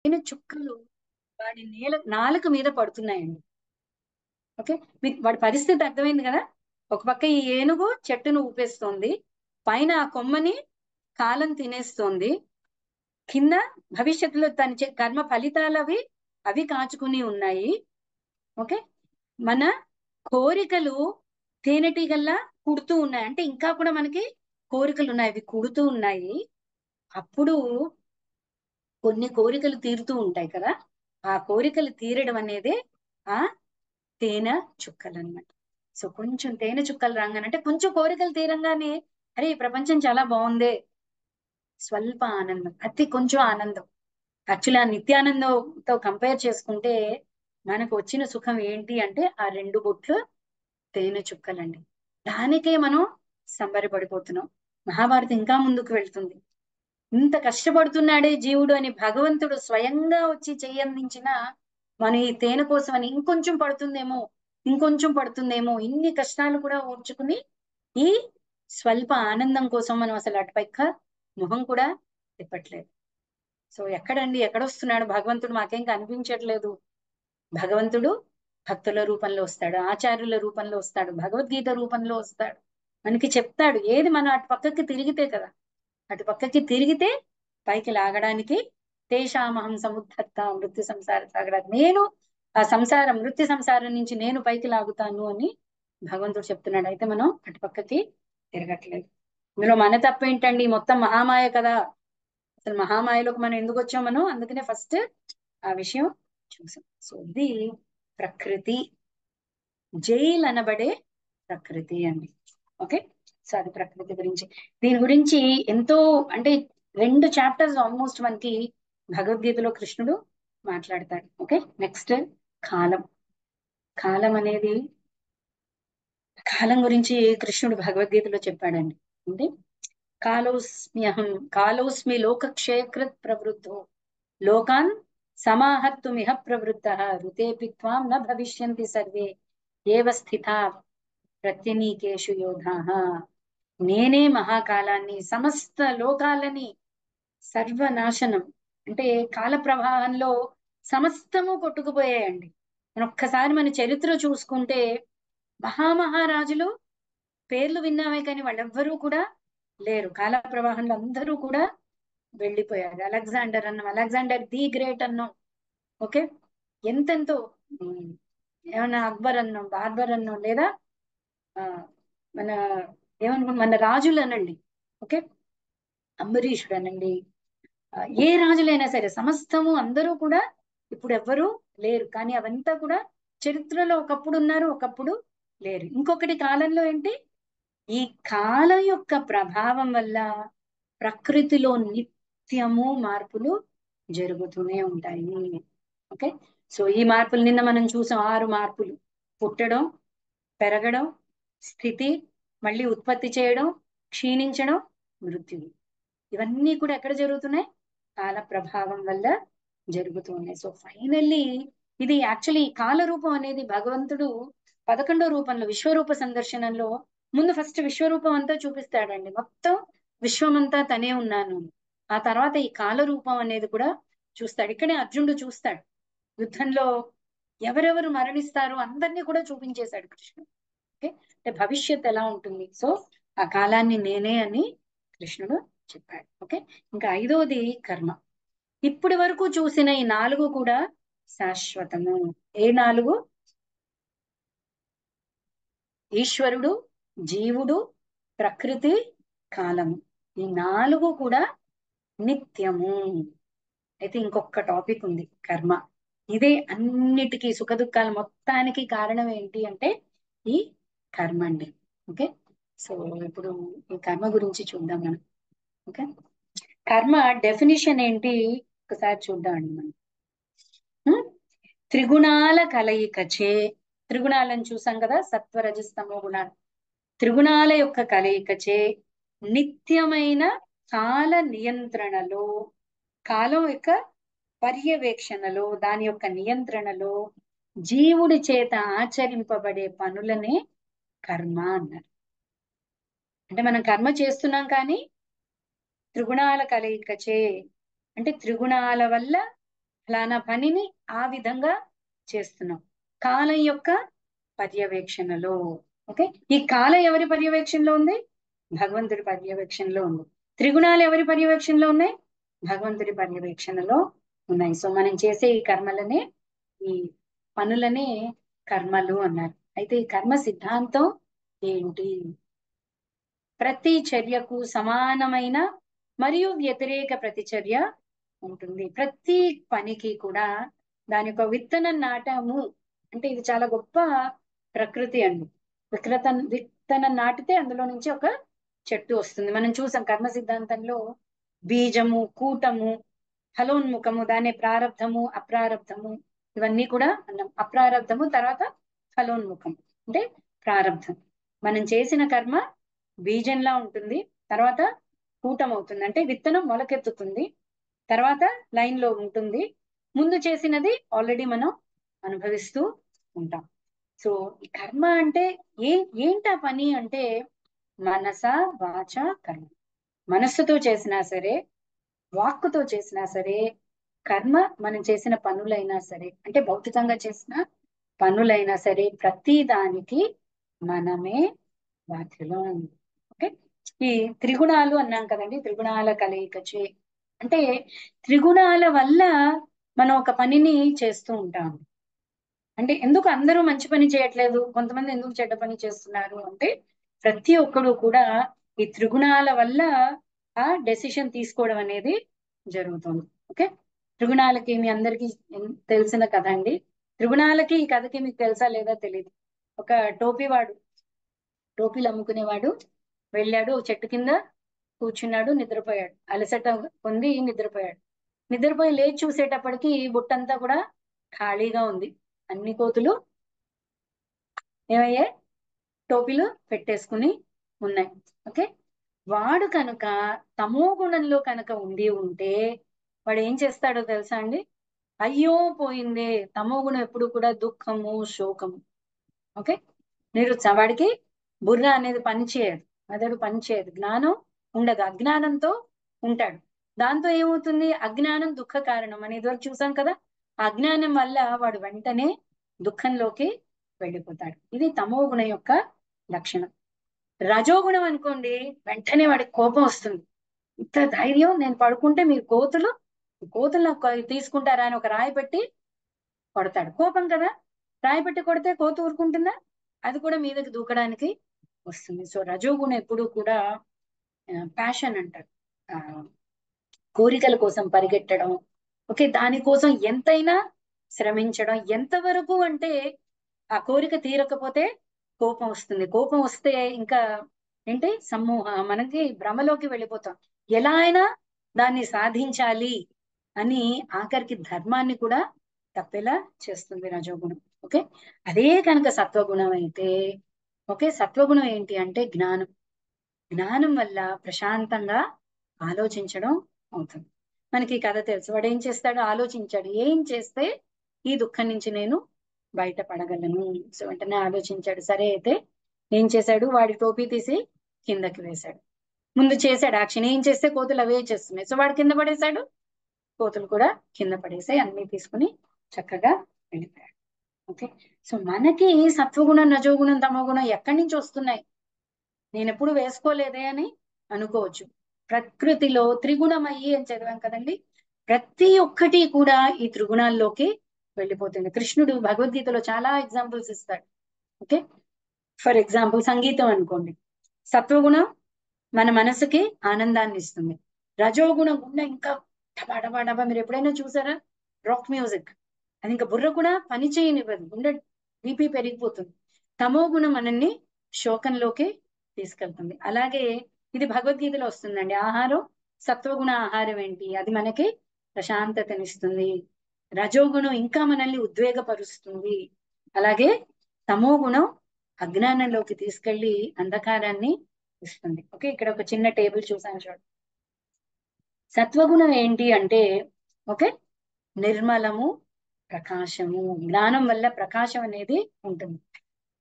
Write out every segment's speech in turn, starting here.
తేనె చుక్కలు వాడి నాలుక మీద పడుతున్నాయండి. ఓకే, మీకు వాడి పరిస్థితి అర్థమైంది కదా. ఒక పక్క ఈ ఏనుగు చెట్టును ఊపేస్తోంది, పైన ఆ కొమ్మని కాలం తినేస్తోంది, కింద భవిష్యత్తులో తన కర్మ ఫలితాలు అవి కాచుకుని ఉన్నాయి. ఓకే, మన కోరికలు తేనెటీగల్లా కుడుతూ ఉన్నాయి. అంటే ఇంకా కూడా మనకి కోరికలు ఉన్నాయి, అవి కుడుతూ ఉన్నాయి. అప్పుడు కొన్ని కోరికలు తీరుతూ ఉంటాయి కదా, ఆ కోరికలు తీరడం అనేది ఆ తేనె చుక్కలు అన్నమాట. సో కొంచెం తేనె చుక్కలు రాగానంటే కొంచెం కోరికలు తీరంగానే అరే ఈ ప్రపంచం చాలా బాగుందే, స్వల్ప ఆనందం, అతి కొంచెం ఆనందం. యాక్చువల్లీ ఆ నిత్యానందంతో కంపేర్ చేసుకుంటే మనకు వచ్చిన సుఖం ఏంటి అంటే ఆ రెండు బొట్లు తేనె చుక్కలండి. దానికే మనం సంబరపడిపోతున్నాం. మహాభారతం ఇంకా ముందుకు వెళ్తుంది. ఇంత కష్టపడుతున్నాడే జీవుడు అని భగవంతుడు స్వయంగా వచ్చి చెయ్యందించిన మనం ఈ తేనె కోసం అని ఇంకొంచెం పడుతుందేమో, ఇంకొంచెం పడుతుందేమో, ఇన్ని కష్టాలు కూడా ఓర్చుకుని ఈ స్వల్ప ఆనందం కోసం మనం అసలు అటుపక్క మొహం కూడా తిప్పట్లేదు. సో ఎక్కడండి, ఎక్కడొస్తున్నాడు భగవంతుడు, మాకేం కనిపించట్లేదు. భగవంతుడు భక్తుల రూపంలో వస్తాడు, ఆచార్యుల రూపంలో వస్తాడు, భగవద్గీత రూపంలో వస్తాడు, మనకి చెప్తాడు. ఏది మనం అటు పక్కకి తిరిగితే కదా, అటు పక్కకి తిరిగితే పైకి లాగడానికి తేషామహం సముద్ధర్త మృత్యు సంసార సాగర, నేను ఆ సంసారం మృత్యు సంసారం నుంచి నేను పైకి లాగుతాను అని భగవంతుడు చెప్తున్నాడు. అయితే మనం అటు పక్కకి తిరగట్లేదు. ఇందులో మన తప్పేంటండి, మొత్తం మహామాయ కదా. అసలు మహామాయలోకి మనం ఎందుకు వచ్చాం, మనం అందుకనే ఫస్ట్ ఆ విషయం చూసాం. సో ఇది ప్రకృతి, జైల్ అనబడే ప్రకృతి అండి. ఓకే, సో అది ప్రకృతి గురించి. దీని గురించి ఎంతో, అంటే 2 చాప్టర్స్ ఆల్మోస్ట్ మనకి భగవద్గీతలో కృష్ణుడు మాట్లాడతాడు. ఓకే, నెక్స్ట్ కాలం. కాలం అనేది, కాలం గురించి కృష్ణుడు భగవద్గీతలో చెప్పాడండి. అంటే కాలోస్మ్యహం కాలోస్మి లోకక్షయకృత్ ప్రవృద్ధో లోకాన్ సమాహర్తుమిహ ప్రవృత్త ఋతే పిత్వాం న భవిష్యంతి సర్వే ఏవ స్థితా ప్రత్యనీకేషు యోధాః. నేనే మహాకాలాన్ని, సమస్త లోకాలని సర్వనాశనం, అంటే కాల ప్రవాహంలో సమస్తము కొట్టుకుపోయాయండి. మనం ఒక్కసారి మన చరిత్ర చూసుకుంటే మహామహారాజులు పేర్లు విన్నామే కానీ వాళ్ళెవ్వరూ కూడా లేరు. కాల ప్రవాహంలో అందరూ కూడా వెళ్ళిపోయారు. అలెగ్జాండర్ అన్నాం, అలెగ్జాండర్ ది గ్రేట్ అన్నాం. ఓకే, ఎంతెంతో ఉమ్, ఏమన్నా అక్బర్ అన్నాం, బార్బర్ అన్నాం, లేదా ఆ మన ఏమనుకుంటాం, మన రాజులు అనండి. ఓకే, అంబరీషుడు అనండి, ఏ రాజులైనా సరే సమస్తము అందరూ కూడా ఇప్పుడు ఎవ్వరూ లేరు. కానీ అవంతా కూడా చరిత్రలో ఒకప్పుడు ఉన్నారు, ఒకప్పుడు లేరు. ఇంకొకటి కాలంలో ఏంటి, ఈ కాలం యొక్క ప్రభావం వల్ల ప్రకృతిలో నిత్యము మార్పులు జరుగుతూనే ఉంటాయి. ఓకే, సో ఈ మార్పులు నిన్న మనం చూసాం, 6 మార్పులు: పుట్టడం, పెరగడం, స్థితి, మళ్ళీ ఉత్పత్తి చేయడం, క్షీణించడం, మృత్యువు. ఇవన్నీ కూడా ఎక్కడ జరుగుతున్నాయి, కాల ప్రభావం వల్ల జరుగుతున్నాయి. సో ఫైనల్లీ ఇది యాక్చువల్లీ కాల రూపం అనేది భగవంతుడు 11వ రూపంలో విశ్వరూప సందర్శనంలో ముందు ఫస్ట్ విశ్వరూపం అంతా చూపిస్తాడండి. మొత్తం విశ్వమంతా తనే ఉన్నాను. ఆ తర్వాత ఈ కాల రూపం అనేది కూడా చూస్తాడు. ఇక్కడే అర్జునుడు చూస్తాడు, యుద్ధంలో ఎవరెవరు మరణిస్తారో అందరినీ కూడా చూపించేశాడు కృష్ణుడు. ఓకే, అంటే భవిష్యత్ ఎలా ఉంటుంది, సో ఆ కాలాన్ని నేనే అని కృష్ణుడు చెప్పాడు. ఓకే, ఇంకా 5వది కర్మ. ఇప్పటి వరకు చూసిన ఈ 4 కూడా శాశ్వతము. ఏ 4? ఈశ్వరుడు, జీవుడు, ప్రకృతి, కాలము. ఈ 4 కూడా నిత్యము. అయితే ఇంకొక టాపిక్ ఉంది, కర్మ. ఇదే అన్నిటికీ సుఖ దుఃఖాలు మొత్తానికి కారణం ఏంటి అంటే ఈ కర్మ అండి. ఓకే, సో ఇప్పుడు ఈ కర్మ గురించి చూద్దాం మనం. ఓకే, కర్మ డెఫినిషన్ ఏంటి ఒకసారి చూద్దాం అండి మనం. ఉం? త్రిగుణాల కలయికచే, త్రిగుణాలను చూసాం కదా, సత్వరజస్తమో గుణాలు. త్రిగుణాల యొక్క కలయికచే నిత్యమైన కాల నియంత్రణలో, కాలం యొక్క పర్యవేక్షణలో, దాని యొక్క నియంత్రణలో జీవుడి చేత ఆచరింపబడే పనులనే కర్మ అన్నారు. అంటే మనం కర్మ చేస్తున్నాం కానీ త్రిగుణాల కలయికచే, అంటే త్రిగుణాల వల్ల ఫలానా పనిని ఆ విధంగా చేస్తున్నాం కాలం యొక్క పర్యవేక్షణలో. ఓకే, ఈ కాలం ఎవరి పర్యవేక్షణలో ఉంది? భగవంతుడి పర్యవేక్షణలో ఉంది. త్రిగుణాలు ఎవరి పర్యవేక్షణలో ఉన్నాయి? భగవంతుడి పర్యవేక్షణలో ఉన్నాయి. సో మనం చేసే ఈ కర్మలనే, ఈ పనులనే కర్మలు అన్నారు. అయితే ఈ కర్మ సిద్ధాంతం ఏంటి? ప్రతి చర్యకు సమానమైన మరియు వ్యతిరేక ప్రతిచర్య ఉంటుంది. ప్రతి పనికి కూడా దాని యొక్క విత్తనం నాటాము అంటే ఇది చాలా గొప్ప ప్రకృతి అండి. విత్తనం నాటితే అందులో నుంచి ఒక చెట్టు వస్తుంది. మనం చూసాం కర్మ సిద్ధాంతంలో బీజము, కూటము, ఫలోన్ముఖము, దాని ప్రారబ్ధము, అప్రారబ్ధము, ఇవన్నీ కూడా అన్నాం. అప్రారబ్ధము తర్వాత ఫలోన్ముఖం అంటే ప్రారబ్ధం. మనం చేసిన కర్మ బీజంలా ఉంటుంది, తర్వాత కూటం అవుతుంది అంటే విత్తనం మొలకెత్తుతుంది, తర్వాత లైన్ లో ఉంటుంది. ముందు చేసినది ఆల్రెడీ మనం అనుభవిస్తూ ఉంటాం. సో ఈ కర్మ అంటే ఏంటా పని అంటే మనస వాచ కర్మ. మనస్సుతో చేసినా సరే, వాక్కుతో చేసినా సరే, కర్మ మనం చేసిన పనులైనా సరే, అంటే భౌతికంగా చేసిన పనులైనా సరే, ప్రతి దానికి మనమే బాధ్యులం. ఓకే, ఈ త్రిగుణాలు అన్నాం కదండి, త్రిగుణాల కలయిక అంటే త్రిగుణాల వల్ల మనం ఒక పనిని చేస్తూ ఉంటాం. అంటే ఎందుకు అందరూ మంచి పని చేయట్లేదు, కొంతమంది ఎందుకు చెడ్డ పని చేస్తున్నారు అంటే ప్రతి ఒక్కరు కూడా ఈ త్రిగుణాల వల్ల ఆ డెసిషన్ తీసుకోవడం అనేది జరుగుతుంది. ఓకే, త్రిగుణాలకి మీ అందరికీ తెలిసిన కథ అండి. త్రిగుణాలకి ఈ కథకి మీకు తెలుసా లేదా తెలియదు. ఒక టోపీలు అమ్ముకునేవాడు వెళ్ళాడు, చెట్టు కింద కూర్చున్నాడు, నిద్రపోయాడు. అలసట పొంది నిద్రపోయాడు. నిద్రపోయి లేచి చూసేటప్పటికి బుట్టంతా కూడా ఖాళీగా ఉంది. అన్ని కోతులు ఏమయ్యాయి? టోపీలు పెట్టేసుకుని ఉన్నాయి. ఓకే, వాడు కనుక తమో గుణంలో కనుక ఉంటే వాడు ఏం చేస్తాడో తెలుసా అండి? అయ్యో పోయిందే. తమో గుణం ఎప్పుడు కూడా దుఃఖము, శోకము. ఓకే, వాడికి బుర్ర అనేది పనిచేయదు, మెదడు పనిచేయదు, జ్ఞానం ఉండదు, అజ్ఞానంతో ఉంటాడు. దాంతో ఏమవుతుంది? అజ్ఞానం దుఃఖ కారణం అని ఇదివరకు చూసాం కదా. అజ్ఞానం వల్ల వాడు వెంటనే దుఃఖంలోకి వెళ్ళిపోతాడు. ఇది తమో గుణం యొక్క లక్షణం. రజోగుణం అనుకోండి, వెంటనే వాడికి కోపం వస్తుంది. ఇంత ధైర్యం, నేను పడుకుంటే మీరు కోతులు నాకు తీసుకుంటారా అని ఒక రాయి పెట్టి కొడతాడు. కోపం కదా, రాయి పెట్టి కొడితే కోత ఊరుకుంటుందా? అది కూడా మీదకి దూకడానికి వస్తుంది. సో రజోగుణం ఎప్పుడు కూడా ప్యాషన్ అంటారు, ఆ కోరికల కోసం పరిగెట్టడం. ఓకే, దానికోసం ఎంతైనా శ్రమించడం. ఎంతవరకు అంటే ఆ కోరిక తీరకపోతే కోపం వస్తుంది. కోపం వస్తే ఇంకా ఏంటి, మనకి భ్రమలోకి వెళ్ళిపోతాం. ఎలా అయినా దాన్ని సాధించాలి అని ఆఖరికి ధర్మాన్ని కూడా తప్పేలా చేస్తుంది రజోగుణం. ఓకే, అదే కనుక సత్వగుణం అయితే, ఓకే, సత్వగుణం ఏంటి అంటే జ్ఞానం. జ్ఞానం వల్ల ప్రశాంతంగా ఆలోచించడం అవుతుంది. మనకి ఈ కథ తెలుసు. వాడు ఏం చేస్తాడు? ఆలోచించాడు, ఏం చేస్తే ఈ దుఃఖం నుంచి నేను బయటపడగలను. సో వెంటనే ఆలోచించాడు. సరే అయితే ఏం చేశాడు? వాడి టోపీ తీసి కిందకి వేశాడు. ముందు చేశాడు యాక్షన్, ఏం చేస్తే కోతులు అవే చేస్తున్నాయి. సో వాడు కింద పడేశాడు, కోతులు కూడా కింద పడేసాయి, అన్ని తీసుకుని చక్కగా వెళ్ళిపోయాడు. ఓకే, సో మనకి సత్వగుణం, రజోగుణం, తమోగుణం ఎక్కడి నుంచి వస్తున్నాయి? నేను ఎప్పుడు వేసుకోలేదే అని అనుకోవచ్చు. ప్రకృతిలో త్రిగుణమయ్యి అని చదివాం కదండి. ప్రతి ఒక్కటి కూడా ఈ త్రిగుణాల్లోకి వెళ్ళిపోతుంది. కృష్ణుడు భగవద్గీతలో చాలా ఎగ్జాంపుల్స్ ఇస్తాడు. ఓకే, ఫర్ ఎగ్జాంపుల్ సంగీతం అనుకోండి. సత్వగుణం మన మనసుకి ఆనందాన్ని ఇస్తుంది. రజోగుణం గుండె ఇంకా డబా మీరు ఎప్పుడైనా చూసారా రాక్ మ్యూజిక్? అది ఇంకా బుర్ర కూడా పని చేయనివ్వదు, గుండె బీపీ పెరిగిపోతుంది. తమో గుణం మనల్ని శోకంలోకి తీసుకెళ్తుంది. అలాగే ఇది భగవద్గీతలో వస్తుందండి. ఆహారం, సత్వగుణ ఆహారం ఏంటి? అది మనకి ప్రశాంతతనిస్తుంది. రజోగుణం ఇంకా మనల్ని ఉద్వేగపరుస్తుంది. అలాగే తమో గుణం అజ్ఞానంలోకి తీసుకెళ్లి అంధకారాన్ని ఇస్తుంది. ఓకే, ఇక్కడ ఒక చిన్న టేబుల్ చూసాను చూడండి. సత్వగుణం ఏంటి అంటే ఓకే, నిర్మలము, ప్రకాశము, జ్ఞానం వల్ల ప్రకాశం అనేది ఉంటుంది.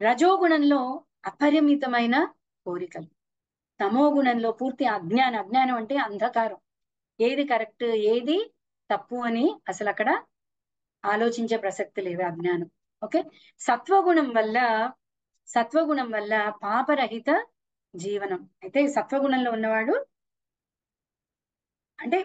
రజోగుణంలో అపరిమితమైన కోరికలు. తమో గుణంలో పూర్తి అజ్ఞానం అంటే అంధకారం. ఏది కరెక్ట్, ఏది తప్పు అని అసలు అక్కడ ఆలోచించే ప్రసక్తి లేదు అజ్ఞానం. ఓకే. సత్వగుణం వల్ల పాపరహిత జీవనం. అయితే సత్వగుణంలో ఉన్నవాడు అంటే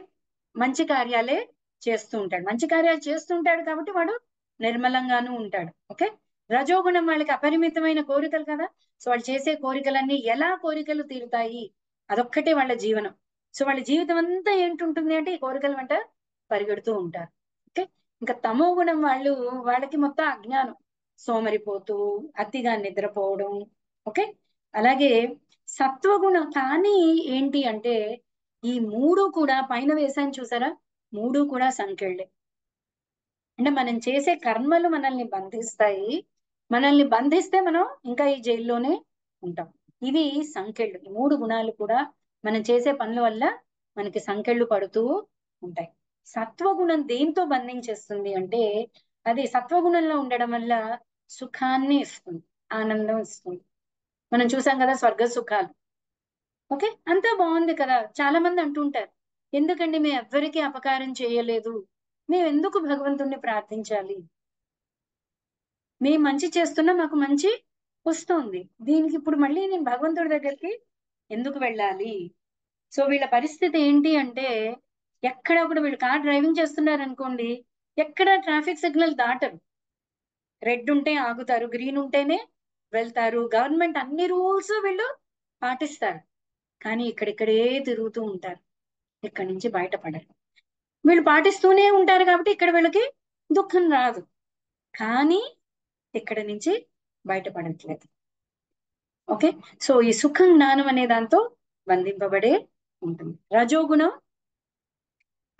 మంచి కార్యాలే చేస్తూ ఉంటాడు. మంచి కార్యాలు చేస్తూ ఉంటాడు కాబట్టి వాడు నిర్మలంగానూ ఉంటాడు. ఓకే. రజోగుణం వాళ్ళకి అపరిమితమైన కోరికలు కదా. సో వాళ్ళు చేసే కోరికలన్నీ ఎలా కోరికలు తీరుతాయి, అదొక్కటే వాళ్ళ జీవనం. సో వాళ్ళ జీవితం అంతా ఏంటుంటుంది అంటే ఈ కోరికల వెంట పరిగెడుతూ ఉంటారు. ఓకే. ఇంకా తమో గుణం వాళ్ళకి మొత్తం అజ్ఞానం, సోమరిపోతూ అతిగా నిద్రపోవడం. ఓకే. అలాగే సత్వగుణం కానీ ఏంటి అంటే ఈ మూడు కూడా పైన వేసాను చూసారా, మూడు కూడా సంకెళ్ళే. అంటే మనం చేసే కర్మలు మనల్ని బంధిస్తాయి. మనల్ని బంధిస్తే మనం ఇంకా ఈ జైల్లోనే ఉంటాం. ఇవి సంకెళ్ళు. ఈ మూడు గుణాలు కూడా మనం చేసే పనుల వల్ల మనకి సంకెళ్ళు పడుతూ ఉంటాయి. సత్వగుణం దేంతో బంధించేస్తుంది అంటే అది సత్వగుణంలో ఉండడం వల్ల సుఖాన్ని ఇస్తుంది, ఆనందం ఇస్తుంది. మనం చూసాం కదా స్వర్గ సుఖాలు. ఓకే. అంతా బాగుంది కదా. చాలా మంది అంటుంటారు, ఎందుకండి మేము ఎవ్వరికీ అపకారం చేయలేదు, మేము ఎందుకు భగవంతుణ్ణి ప్రార్థించాలి, మేము మంచి చేస్తున్నా మాకు మంచి వస్తుంది, దీనికి ఇప్పుడు మళ్ళీ నేను భగవంతుడి దగ్గరికి ఎందుకు వెళ్ళాలి. సో వీళ్ళ పరిస్థితి ఏంటి అంటే ఎక్కడ కూడా వీళ్ళు కార్ డ్రైవింగ్ చేస్తున్నారు అనుకోండి, ఎక్కడ ట్రాఫిక్ సిగ్నల్ దాటరు. రెడ్ ఉంటే ఆగుతారు, గ్రీన్ ఉంటేనే వెళ్తారు. గవర్నమెంట్ అన్ని రూల్స్ వీళ్ళు పాటిస్తారు. కానీ ఇక్కడిక్కడే తిరుగుతూ ఉంటారు, ఇక్కడి నుంచి బయటపడరు. వీళ్ళు పాటిస్తూనే ఉంటారు కాబట్టి ఇక్కడ వీళ్ళకి దుఃఖం రాదు, కానీ ఇక్కడ నుంచి బయటపడట్లేదు. ఓకే. సో ఈ సుఖం జ్ఞానం అనే దాంతో బంధింపబడే ఉంటుంది. రజోగుణం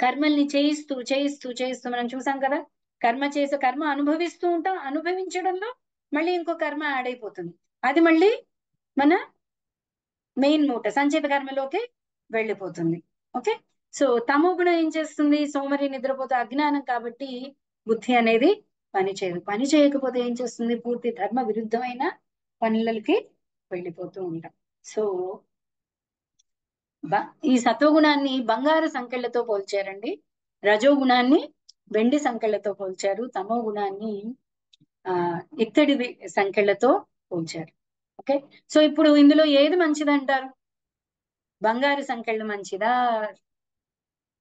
కర్మల్ని చేయిస్తూ చేయిస్తూ చేయిస్తూ మనం చూసాం కదా, కర్మ అనుభవిస్తూ ఉంటాం, అనుభవించడంలో మళ్ళీ ఇంకో కర్మ యాడ్ అయిపోతుంది, అది మళ్ళీ మన మెయిన్ మూట సంచిత కర్మలోకి వెళ్ళిపోతుంది. ఓకే. సో తమో గుణం ఏం చేస్తుంది, సోమరి నిద్రపోతే అజ్ఞానం కాబట్టి బుద్ధి అనేది పని చేయకపోతే ఏం చేస్తుంది, పూర్తి ధర్మ విరుద్ధమైన పనులకి వెళ్ళిపోతూ ఉంటాం. సో ఈ సత్వగుణాన్ని బంగారు సంకెళ్లతో పోల్చారండి, రజోగుణాన్ని వెండి సంకెళ్లతో పోల్చారు, తమో గుణాన్ని ఇత్తడి సంకెళ్లతో పోల్చారు. ఓకే. సో ఇప్పుడు ఇందులో ఏది మంచిదంటారు, బంగారు సంకెళ్ళు మంచిదా,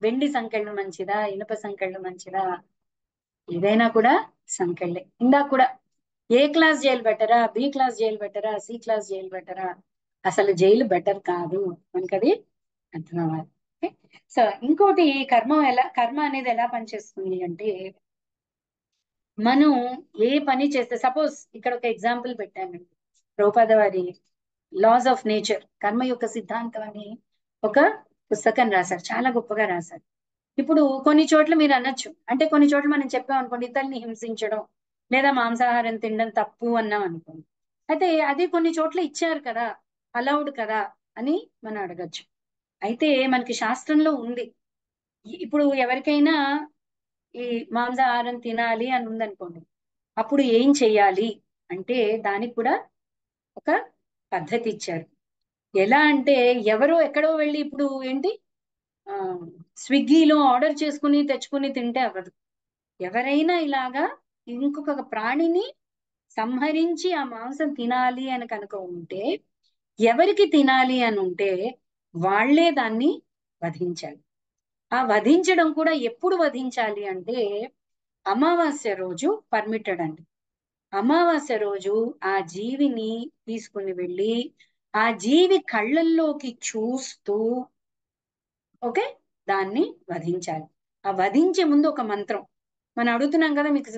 వెండి సంకెళ్ళు మంచిదా, ఇనుప సంకెళ్ళు మంచిదా? ఏదైనా కూడా సంకెళ్ళే. ఇందాక కూడా ఏ క్లాస్ జైలు బెటరా, బి క్లాస్ జైలు బెటరా, సి క్లాస్ జైలు బెటరా, అసలు జైలు బెటర్ కాదు, మనకి అది అర్థం అవ్వాలి. ఓకే. సో ఇంకోటి కర్మ అనేది ఎలా పనిచేస్తుంది అంటే మనం ఏ పని చేస్తే, సపోజ్ ఇక్కడ ఒక ఎగ్జాంపుల్ పెట్టానండి, ప్రభుపాద వారి లాస్ ఆఫ్ నేచర్, కర్మ యొక్క సిద్ధాంతం అని ఒక పుస్తకం రాశారు, చాలా గొప్పగా రాశారు. ఇప్పుడు కొన్ని చోట్ల మీరు అనొచ్చు, అంటే కొన్ని చోట్ల మనం చెప్పాం అనుకోండి, ఇతరుల్ని హింసించడం లేదా మాంసాహారం తినడం తప్పు అన్నాం అనుకోండి, అయితే అది కొన్ని చోట్ల ఇచ్చారు కదా, అలౌడ్ కదా అని మనం అడగచ్చు. అయితే మనకి శాస్త్రంలో ఉంది. ఇప్పుడు ఎవరికైనా ఈ మాంసాహారం తినాలి అని ఉందనుకోండి, అప్పుడు ఏం చెయ్యాలి అంటే దానికి కూడా ఒక పద్ధతి ఇచ్చారు. ఎలా అంటే ఎవరో ఎక్కడో వెళ్ళి ఇప్పుడు ఏంటి ఆ స్విగ్గీలో ఆర్డర్ చేసుకుని తెచ్చుకుని తింటే అవ్వదు. ఎవరైనా ఇలాగా ఇంకొక ప్రాణిని సంహరించి ఆ మాంసం తినాలి అని కనుక ఉంటే, ఎవరికి తినాలి అని ఉంటే వాళ్లే దాన్ని వధించాలి. ఆ వధించడం కూడా ఎప్పుడు వధించాలి అంటే అమావాస్య రోజు పర్మిటెడ్ అండి. అమావాస్య రోజు ఆ జీవిని తీసుకుని వెళ్ళి ఆ జీవి కళ్ళల్లోకి చూస్తూ ఓకే దాన్ని వధించాలి. ఆ వధించే ముందు ఒక మంత్రం మనం అడుగుతున్నాం కదా, మీకు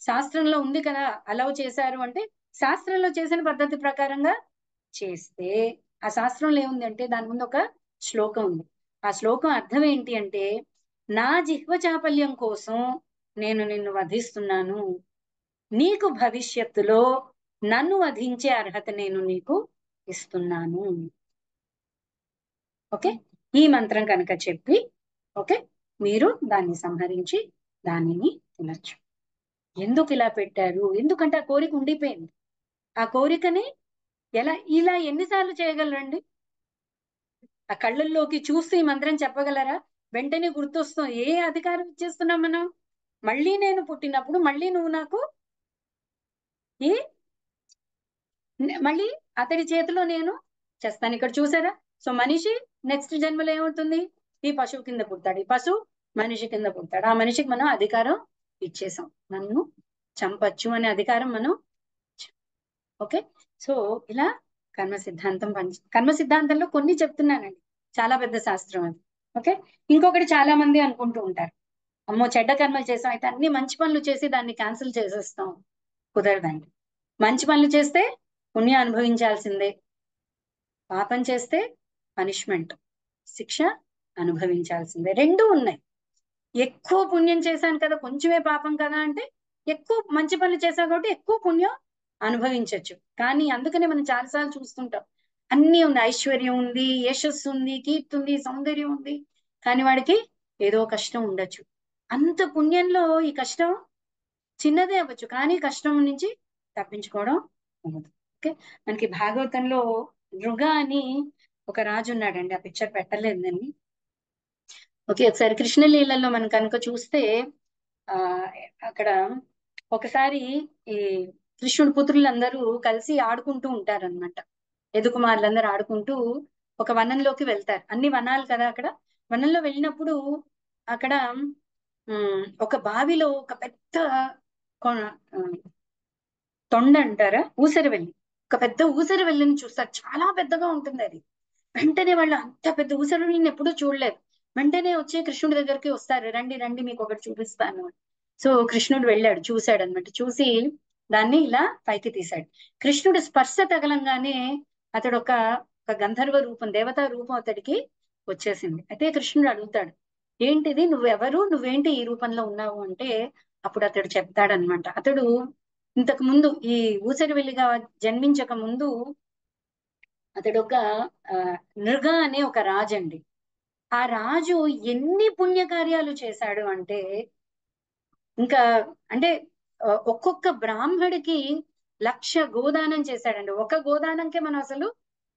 శాస్త్రంలో ఉంది కదా అలౌ చేశారు అంటే, శాస్త్రంలో చేసిన పద్ధతి ప్రకారంగా చేస్తే ఆ శాస్త్రంలో ఏముంది అంటే దాని ముందు ఒక శ్లోకం ఉంది. ఆ శ్లోకం అర్థం ఏంటి అంటే, నా జిహ్వ చాపల్యం కోసం నేను నిన్ను వధిస్తున్నాను, నీకు భవిష్యత్తులో నన్ను వధించే అర్హత నేను నీకు ఇస్తున్నాను. ఓకే. ఈ మంత్రం కనుక చెప్పి ఓకే మీరు దాన్ని సంహరించి దానిని తినచ్చు. ఎందుకు ఇలా పెట్టారు, ఎందుకంటే ఆ కోరిక ఉండిపోయింది. ఆ కోరికని ఇలా ఎన్నిసార్లు చేయగలరండి? ఆ కళ్ళల్లోకి చూస్తే ఈ మంత్రం చెప్పగలరా? వెంటనే గుర్తొస్తాం, ఏ అధికారం ఇచ్చేస్తున్నాం మనం, మళ్ళీ నేను పుట్టినప్పుడు మళ్ళీ నువ్వు నాకు ఈ మళ్ళీ అతడి చేతిలో నేను చేస్తాను. ఇక్కడ చూసారా? సో మనిషి నెక్స్ట్ జన్మలో ఏమవుతుంది? ఈ పశువు కింద పుడతాడు, ఈ పశువు మనిషి కింద పుడతాడు. ఆ మనిషికి మనం అధికారం ఇచ్చేసాం, నన్ను చంపచ్చు అనే అధికారం మనం. ఓకే, సో ఇలా కర్మ సిద్ధాంతంలో కొన్ని చెప్తున్నానండి, చాలా పెద్ద శాస్త్రం అది. ఓకే, ఇంకొకటి చాలా మంది అనుకుంటూ ఉంటారు, అమ్మో చెడ్డ కర్మలు చేసాం అయితే అన్ని మంచి పనులు చేసి దాన్ని క్యాన్సిల్ చేసేస్తాం. కుదరదండి. మంచి పనులు చేస్తే పుణ్యం అనుభవించాల్సిందే, పాపం చేస్తే పనిష్మెంట్, శిక్ష అనుభవించాల్సిందే. రెండూ ఉన్నాయి. ఎక్కువ పుణ్యం చేశాను కదా, కొంచెమే పాపం కదా అంటే ఎక్కువ మంచి పనులు చేశావు కాబట్టి ఎక్కువ పుణ్యం అనుభవించవచ్చు. కానీ అందుకనే మనం చాలాసార్లు చూస్తుంటాం, అన్నీ ఉంది, ఐశ్వర్యం ఉంది, యశస్సు ఉంది, కీర్తి ఉంది, సౌందర్యం ఉంది, కానీ వాడికి ఏదో కష్టం ఉండొచ్చు. అంత పుణ్యంలో ఈ కష్టం చిన్నదే అవ్వచ్చు, కానీ కష్టం నుంచి తప్పించుకోవడం అవ్వదు. ఓకే, మనకి భాగవతంలో నృగ అని ఒక రాజు ఉన్నాడండి, ఆ పిక్చర్ పెట్టలేదు నేను. ఓకే, ఒకసారి కృష్ణలీలలో మనం కనుక చూస్తే ఆ అక్కడ ఒకసారి ఈ కృష్ణుడి పుత్రులందరూ కలిసి ఆడుకుంటూ ఉంటారనమాట. ఎదుకుమారులందరూ ఆడుకుంటూ ఒక వనంలోకి వెళ్తారు. అన్ని వనాలు కదా అక్కడ. వనంలో వెళ్ళినప్పుడు అక్కడ ఒక బావిలో ఒక పెద్ద తొండ అంటారా, ఊసరవెల్లి, ఒక పెద్ద ఊసరవెల్లిని చూస్తారు. చాలా పెద్దగా ఉంటుంది అది. వెంటనే వాళ్ళు అంత పెద్ద ఊసరవెల్లిని ఎప్పుడూ చూడలేదు. వెంటనే వచ్చి కృష్ణుడి దగ్గరికి వస్తారు, రండి రండి మీకు ఒకటి చూపిస్తాను అని. సో కృష్ణుడు వెళ్ళాడు, చూశాడు అనమాట. చూసి దాన్ని ఇలా పైకి తీశాడు. కృష్ణుడు స్పర్శ తగలంగానే అతడు ఒక గంధర్వ రూపం, దేవతా రూపం అతడికి వచ్చేసింది. అయితే కృష్ణుడు అడుగుతాడు, ఏంటిది, నువ్వెవరు, నువ్వేంటి ఈ రూపంలో ఉన్నావు అంటే అప్పుడు అతడు చెప్తాడనమాట. అతడు ఇంతకు ముందు ఈ ఊసరవెల్లిగా జన్మించక ముందు అతడు ఆ నృగ అనే ఒక రాజు అండి. ఆ రాజు ఎన్ని పుణ్యకార్యాలు చేశాడు అంటే ఇంకా అంటే ఒక్కొక్క బ్రాహ్మడికి 1,00,000 గోదానం చేశాడండి. ఒక గోదానంకే మనం అసలు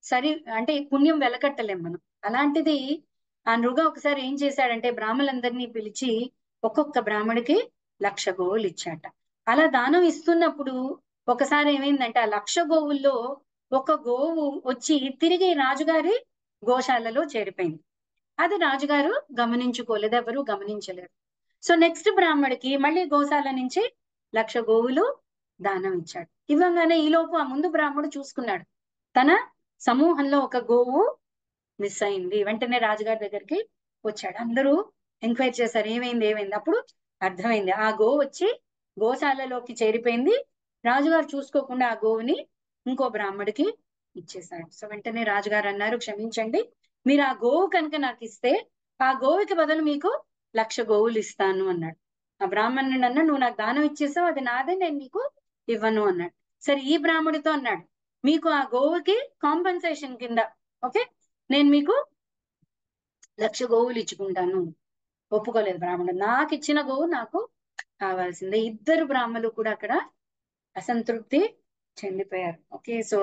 సరి అంటే పుణ్యం వెలకట్టలేం మనం. అలాంటిది ఆ నృగ ఒకసారి ఏం చేశాడంటే బ్రాహ్మణులందరినీ పిలిచి ఒక్కొక్క బ్రాహ్మడికి 1,00,000 గోవులు ఇచ్చాట. అలా దానం ఇస్తున్నప్పుడు ఒకసారి ఏమైందంటే ఆ 1,00,000 గోవుల్లో ఒక గోవు వచ్చి తిరిగి రాజుగారి గోశాలలో చేరిపోయింది. అది రాజుగారు గమనించుకోలేదు, ఎవరు గమనించలేదు. సో నెక్స్ట్ బ్రాహ్మడికి మళ్ళీ గోశాల నుంచి 1,00,000 గోవులు దానం ఇచ్చాడు. ఇవ్వగానే ఈలోపు ఆ ముందు బ్రాహ్మడు చూసుకున్నాడు, తన సమూహంలో ఒక గోవు మిస్ అయింది. వెంటనే రాజుగారి దగ్గరికి వచ్చాడు. అందరూ ఎంక్వైరీ చేశారు, ఏమైంది ఏమైంది. అప్పుడు అర్థమైంది, ఆ గోవు వచ్చి గోశాలలోకి చేరిపోయింది. రాజుగారు చూసుకోకుండా ఆ గోవుని ఇంకో బ్రాహ్మడికి ఇచ్చేశాడు. సో వెంటనే రాజుగారు అన్నారు, క్షమించండి, మీరు ఆ గోవు కనుక నాకు ఇస్తే ఆ గోవుకి బదులు మీకు 1,00,000 గోవులు ఇస్తాను అన్నాడు. ఆ బ్రాహ్మణుడు అన్నాడు, నువ్వు నాకు దానం ఇచ్చేసావు, అది నాదే, నేను నీకు ఇవ్వను అన్నాడు. సరే ఈ బ్రాహ్మడితో అన్నాడు, మీకు ఆ గోవుకి కాంపెన్సేషన్ కింద ఓకే నేను మీకు 1,00,000 గోవులు ఇచ్చుకుంటాను. ఒప్పుకోలేదు బ్రాహ్మణుడు, నాకు ఇచ్చిన గోవు నాకు కావాల్సిందే. ఇద్దరు బ్రాహ్మణులు కూడా అక్కడ అసంతృప్తి చెందిపోయారు. ఓకే, సో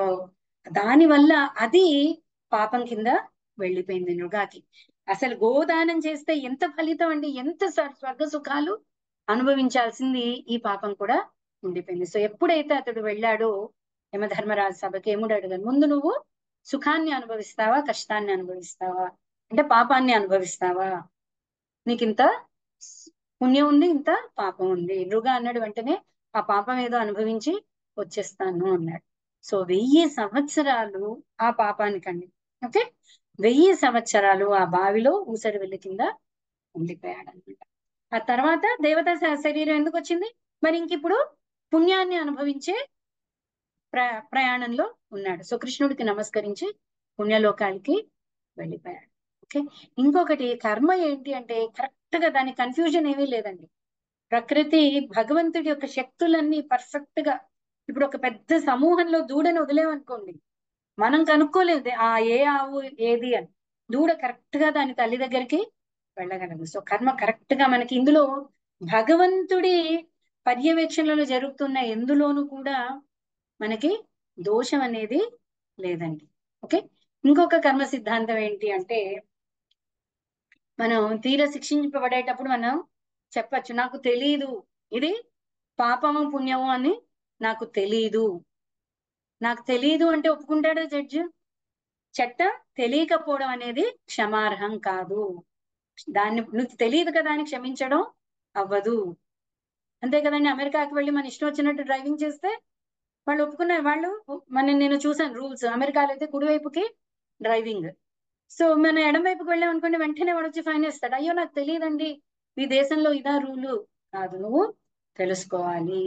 దాని వల్ల అది పాపం కింద వెళ్ళిపోయింది నృగాకి. అసలు గోదానం చేస్తే ఎంత ఫలితం అండి, ఎంత స్వర్గ సుఖాలు అనుభవించాల్సింది ఈ పాపం కూడా ఉండిపోయింది. సో ఎప్పుడైతే అతడు వెళ్ళాడో యమధర్మరాజు సభకి ఏముడు అడిగాడు, ముందు నువ్వు సుఖాన్ని అనుభవిస్తావా, కష్టాన్ని అనుభవిస్తావా, అంటే పాపాన్ని అనుభవిస్తావా, నీకు ఇంత పుణ్యం ఉంది, ఇంత పాపం ఉంది. నృగ అన్నాడు వెంటనే, ఆ పాపం ఏదో అనుభవించి వచ్చేస్తాను అన్నాడు. సో 1000 సంవత్సరాలు ఆ పాపానికండి. ఓకే, 1000 సంవత్సరాలు ఆ బావిలో ఊసరి వెళ్ళి కింద ఉండిపోయాడు అనమాట. ఆ తర్వాత దేవతా శరీరం ఎందుకు వచ్చింది మరి? ఇంక ఇప్పుడు పుణ్యాన్ని అనుభవించే ప్రయాణంలో ఉన్నాడు. సో కృష్ణుడికి నమస్కరించి పుణ్యలోకాలకి వెళ్ళిపోయాడు. ఓకే, ఇంకొకటి కర్మ ఏంటి అంటే కరెక్ట్ గా దాని కన్ఫ్యూజన్ ఏమీ లేదండి. ప్రకృతి భగవంతుడి యొక్క శక్తులన్నీ పర్ఫెక్ట్ గా, ఇప్పుడు ఒక పెద్ద సమూహంలో దూడని వదిలేమనుకోండి, మనం కనుక్కోలేదు ఆ ఏ ఆవు ఏది అని, దూడ కరెక్ట్ గా దాని తల్లి దగ్గరికి వెళ్ళగలదు. సో కర్మ కరెక్ట్ గా మనకి ఇందులో భగవంతుడి పర్యవేక్షణలో జరుగుతున్న ఎందులోనూ కూడా మనకి దోషం అనేది లేదండి. ఓకే, ఇంకొక కర్మ సిద్ధాంతం ఏంటి అంటే మనం తీర శిక్షింపబడేటప్పుడు మనం చెప్పచ్చు, నాకు తెలీదు, ఇది పాపము పుణ్యము అని నాకు తెలీదు. నాకు తెలీదు అంటే ఒప్పుకుంటాడా జడ్జి? చట్టం తెలియకపోవడం అనేది క్షమార్హం కాదు. దాన్ని నువ్వు తెలియదు కదా అని క్షమించడం అవ్వదు. అంతే కదండి. అమెరికాకి వెళ్ళి మన ఇష్టం వచ్చినట్టు డ్రైవింగ్ చేస్తే వాళ్ళు ఒప్పుకున్నారు. వాళ్ళు నేను చూసాను రూల్స్. అమెరికాలో అయితే కుడివైపుకి డ్రైవింగ్. సో మన ఎడం వైపుకి వెళ్ళాం అనుకోండి, వెంటనే వాడు వచ్చి ఫైన్ వేస్తాడు. అయ్యో నాకు తెలియదండి, మీ దేశంలో ఇదా రూలు. కాదు, నువ్వు తెలుసుకోవాలి.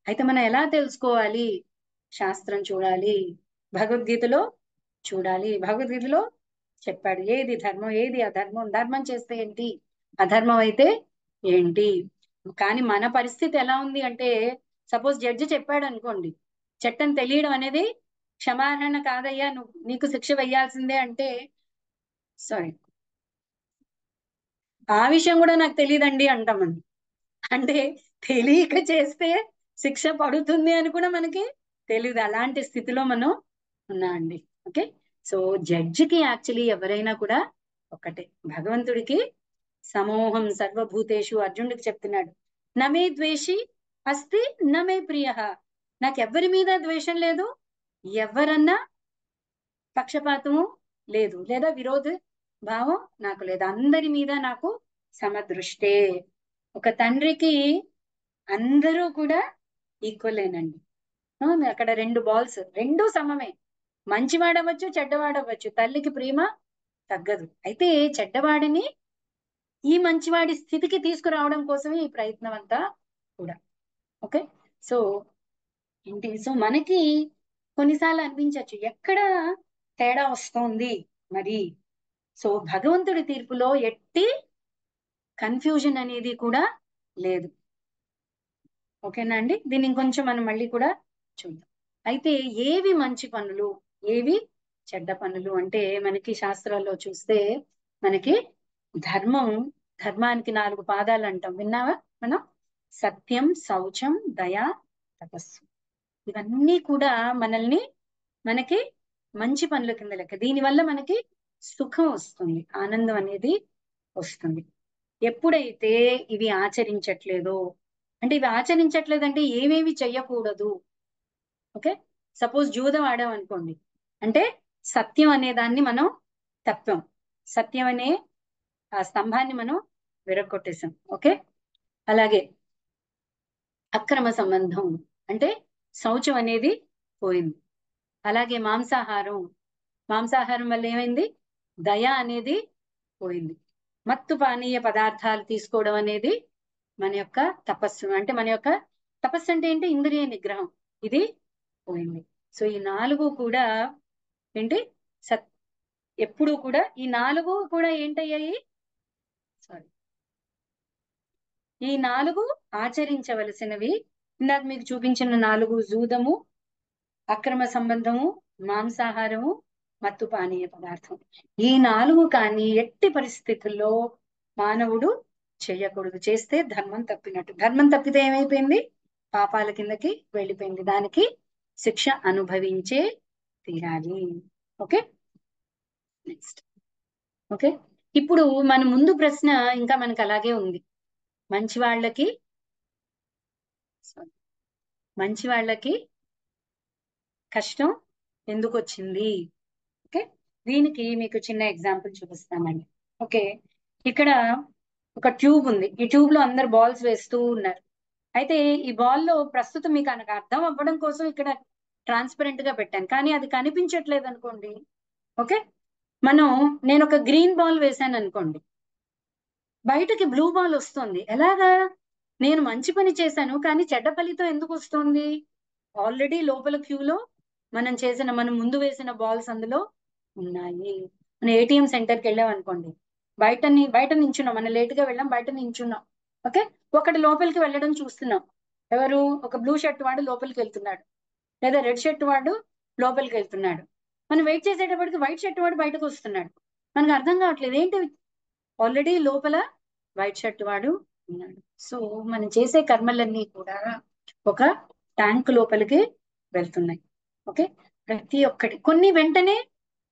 అయితే మనం ఎలా తెలుసుకోవాలి? శాస్త్రం చూడాలి, భగవద్గీతలో చూడాలి. భగవద్గీతలో చెప్పాడు ఏది ధర్మం ఏది అధర్మం, ధర్మం చేస్తే ఏంటి, అధర్మం అయితే ఏంటి. కానీ మన పరిస్థితి ఎలా ఉంది అంటే, సపోజ్ జడ్జి చెప్పాడు అనుకోండి, చట్టం తెలియడం అనేది క్షమార్హన కాదయ్యా, నువ్వు నీకు శిక్ష వేయాల్సిందే అంటే, సారీ ఆ విషయం కూడా నాకు తెలియదండి అంటామండి. అంటే తెలియక చేస్తే శిక్ష పడుతుంది అని కూడా మనకి తెలియదు. అలాంటి స్థితిలో మనం ఉన్నా అండి. ఓకే, సో జడ్జికి యాక్చువల్లీ ఎవరైనా కూడా ఒకటే, భగవంతుడికి సమూహం సర్వభూతేషు, అర్జునుడికి చెప్తున్నాడు, నమే ద్వేషి అస్తి నమే ప్రియ. నాకెవ్వరి మీద ద్వేషం లేదు, ఎవరన్నా పక్షపాతము లేదు, లేదా విరోధ భావం నాకు లేదు, అందరి మీద నాకు సమదృష్టే. ఒక తండ్రికి అందరూ కూడా ఈక్వలేనండి. అక్కడ రెండు బాల్స్, రెండు సమమే. మంచివాడవచ్చు చెడ్డవాడవచ్చు, తల్లికి ప్రేమ తగ్గదు. అయితే చెడ్డవాడిని ఈ మంచివాడి స్థితికి తీసుకురావడం కోసమే ఈ ప్రయత్నం అంతా కూడా. ఓకే, సో ఏంటి, సో మనకి కొన్నిసార్లు అనిపించవచ్చు ఎక్కడ తేడా వస్తోంది మరి. సో భగవంతుడి తీర్పులో ఎట్టి కన్ఫ్యూజన్ అనేది కూడా లేదు. ఓకేనా అండి. దీన్ని ఇంకొంచెం మనం మళ్ళీ కూడా చూద్దాం. అయితే ఏవి మంచి పనులు, ఏవి చెడ్డ పనులు అంటే, మనకి శాస్త్రాల్లో చూస్తే మనకి ధర్మం, ధర్మానికి 4 పాదాలు అంటాం, విన్నావా మనం? సత్యం, శౌచం, దయ, తపస్సు. ఇవన్నీ కూడా మనల్ని మనకి మంచి పనుల కింద లెక్క. దీనివల్ల మనకి సుఖం వస్తుంది, ఆనందం అనేది వస్తుంది. ఎప్పుడైతే ఇవి ఆచరించట్లేదో, అంటే ఇవి ఆచరించట్లేదంటే ఏమేమి చెయ్యకూడదు. ఓకే, సపోజ్ జూదం ఆడాం అనుకోండి, అంటే సత్యం అనే దాన్ని మనం తప్పాం, సత్యం అనే ఆ స్తంభాన్ని మనం విరగొట్టేసాం. ఓకే, అలాగే అక్రమ సంబంధం అంటే శౌచం అనేది పోయింది. అలాగే మాంసాహారం, మాంసాహారం వల్ల ఏమైంది, దయ అనేది పోయింది. మత్తు పానీయ పదార్థాలు తీసుకోవడం అనేది మన యొక్క తపస్సు, అంటే మన యొక్క తపస్సు అంటే ఏంటి, ఇంద్రియ నిగ్రహం, ఇది పోయింది. సో ఈ 4 కూడా ఏంటి, సత్ ఎప్పుడు కూడా ఈ 4 కూడా ఏంటయ్యాయి, సారీ, ఈ 4 ఆచరించవలసినవి. ఇందాక మీకు చూపించిన 4, జూదము, అక్రమ సంబంధము, మాంసాహారము, మత్తు పానీయ పదార్థం. ఈ 4 కానీ ఎట్టి పరిస్థితుల్లో మానవుడు చేయకూడదు. చేస్తే ధర్మం తప్పినట్టు. ధర్మం తప్పితే ఏమైపోయింది, పాపాల కిందకి వెళ్ళిపోయింది, దానికి శిక్ష అనుభవించే తీరాలి. Okay, next. ఓకే, ఇప్పుడు మన ముందు ప్రశ్న ఇంకా మనకు అలాగే ఉంది, మంచి వాళ్ళకి మంచి వాళ్ళకి కష్టం ఎందుకు వచ్చింది. ఓకే, దీనికి మీకు చిన్న ఎగ్జాంపుల్ చూపిస్తామండి. ఓకే, ఇక్కడ ఒక ట్యూబ్ ఉంది, ఈ ట్యూబ్ లో అందరు బాల్స్ వేస్తూ ఉన్నారు. అయితే ఈ బాల్ లో ప్రస్తుతం మీకు నాకు అర్థం అవ్వడం కోసం ఇక్కడ ట్రాన్స్పరెంట్ గా పెట్టాను, కానీ అది కనిపించట్లేదు అనుకోండి. ఓకే, నేను ఒక గ్రీన్ బాల్ వేసాను అనుకోండి, బయటకి బ్లూ బాల్ వస్తుంది. ఎలాగా, నేను మంచి పని చేశాను కానీ చెడ్డ ఫలితం ఎందుకు వస్తుంది? ఆల్రెడీ లోపల క్యూలో మనం ముందు వేసిన బాల్స్ అందులో ఉన్నాయి. మన ఏటీఎం సెంటర్కి వెళ్ళాం అనుకోండి, బయట నించున్నాం, మనం లేట్ గా వెళ్ళాం, బయట నించున్నాం. ఓకే, ఒకటి లోపలికి వెళ్ళడం చూస్తున్నాం, ఎవరు, ఒక బ్లూ షర్ట్ వాడు లోపలికి వెళ్తున్నాడు, లేదా రెడ్ షర్ట్ వాడు లోపలికి వెళ్తున్నాడు. మనం వెయిట్ చేసేటప్పటికి వైట్ షర్ట్ వాడు బయటకు వస్తున్నాడు. మనకు అర్థం కావట్లేదు ఏంటి, ఆల్రెడీ లోపల వైట్ షర్ట్ వాడు ఉన్నాడు. సో మనం చేసే కర్మలన్నీ కూడా ఒక ట్యాంక్ లోపలికి వెళ్తున్నాయి. ఓకే, ప్రతి ఒక్కటి కొన్ని వెంటనే